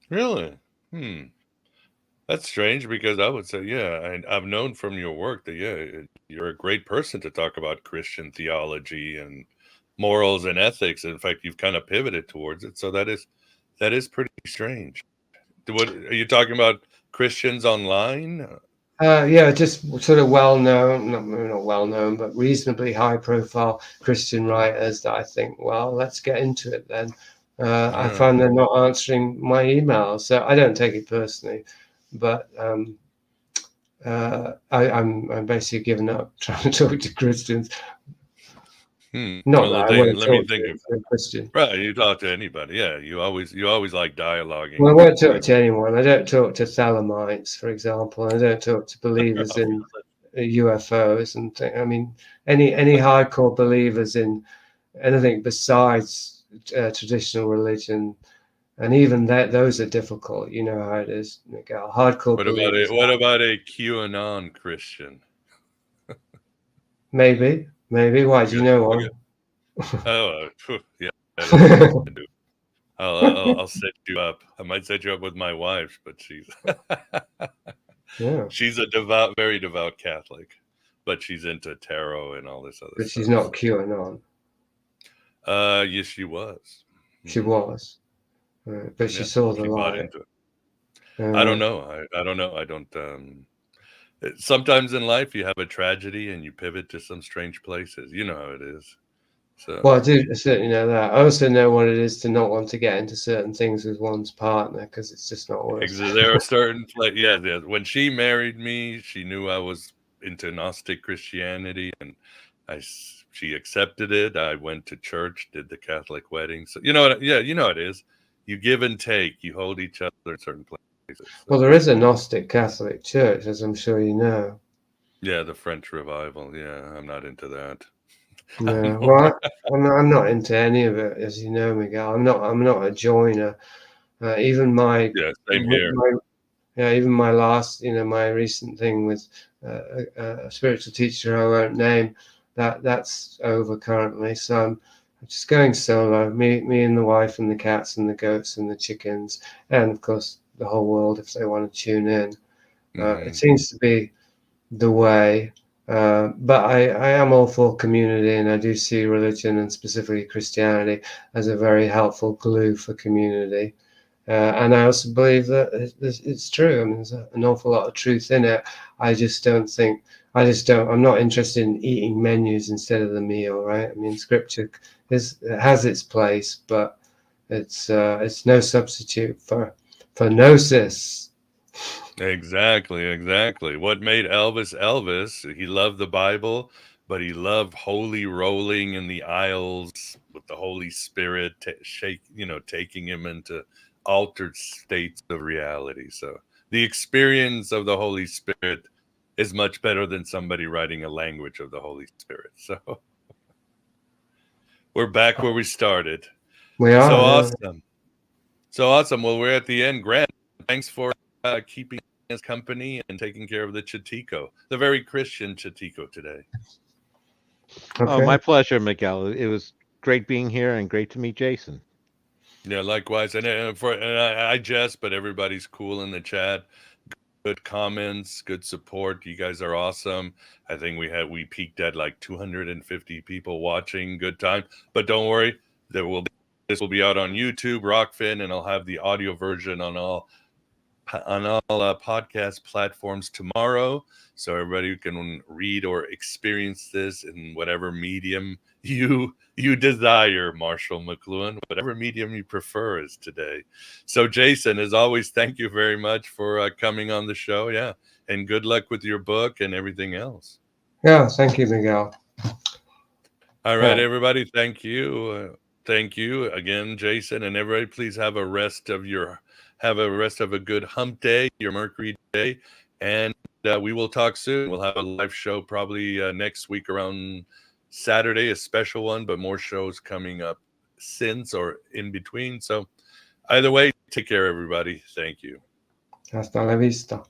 Really? That's strange, because I would say, yeah, I've known from your work that, yeah, you're a great person to talk about Christian theology and morals and ethics. In fact, you've kind of pivoted towards it. So that is pretty strange. What are you talking about? Christians online?
Yeah, just sort of well-known, not well-known, but reasonably high-profile Christian writers that I think, well, let's get into it then. I find they're not answering my emails, so I don't take it personally. But I'm basically given up trying to talk to Christians. Not
Well,
that I won't
let me
talk
think
to
of
a Christian.
right. You talk to anybody, yeah. You always like dialoguing.
Well, I won't talk to anyone. I don't talk to Thelemites, for example. I don't talk to believers in UFOs and things. I mean, any hardcore believers in anything besides traditional religion, and even that those are difficult. You know how it is, Miguel. Hardcore believers.
What about a QAnon Christian?
Maybe. Why do you know one?
Oh, yeah. I'll set you up. I might set you up with my wife, but she's
Yeah,
she's a very devout Catholic, but she's into tarot and all this other
but
stuff.
she's not QAnon.
Yes, she was.
She was, but she saw the
bought
light.
into it. I don't know. I don't know. I don't. Sometimes in life you have a tragedy and you pivot to some strange places. You know how it is. So.
Well, I do certainly know that. I also know what it is to not want to get into certain things with one's partner because it's just not worth it.
There are certain yeah. When she married me, she knew I was into Gnostic Christianity, and she accepted it. I went to church, did the Catholic wedding. So you know what? Yeah, you know what it is. You give and take. You hold each other in certain places. So.
Well, there is a Gnostic Catholic Church, as I'm sure you know.
Yeah, the French revival. Yeah, I'm not into that.
No, well, I'm not into any of it, as you know, Miguel. I'm not a joiner. Even my
same here.
Even my last, my recent thing with a spiritual teacher I won't name, that's over currently. So I'm just going solo. Me and the wife and the cats and the goats and the chickens, and of course the whole world if they want to tune in. It seems to be the way. But I am all for community, and I do see religion and specifically Christianity as a very helpful glue for community. And I also believe that it's true. I mean, there's an awful lot of truth in it. I'm not interested in eating menus instead of the meal, right? I mean, scripture has its place, but it's no substitute for gnosis.
Exactly. What made Elvis? He loved the Bible, but he loved holy rolling in the aisles with the Holy Spirit, taking him into altered states of reality. So the experience of the Holy Spirit is much better than somebody writing a language of the Holy Spirit. So we're back where we started.
We are.
So awesome. So awesome. Well, we're at the end. Grant, thanks for keeping us company and taking care of the Chitico, the very Christian Chitico today.
Okay.
Oh, my pleasure, Miguel. It was great being here and great to meet Jason.
Yeah, likewise. And I jest, but everybody's cool in the chat. Good comments, good support. You guys are awesome. I think we peaked at like 250 people watching. Good time. But don't worry, this will be out on YouTube, Rockfin, and I'll have the audio version on all podcast platforms tomorrow, so everybody can read or experience this in whatever medium you desire. Marshall McLuhan, whatever medium you prefer is today. So Jason, as always, thank you very much for coming on the show. Yeah, and good luck with your book and everything else.
Yeah, thank you, Miguel.
All right, everybody, thank you. Thank you again, Jason, and everybody. Please have a rest of a good hump day, your Mercury day, and we will talk soon. We'll have a live show probably next week around Saturday, a special one, but more shows coming up since or in between. So either way, take care, everybody. Thank you.
Hasta la vista.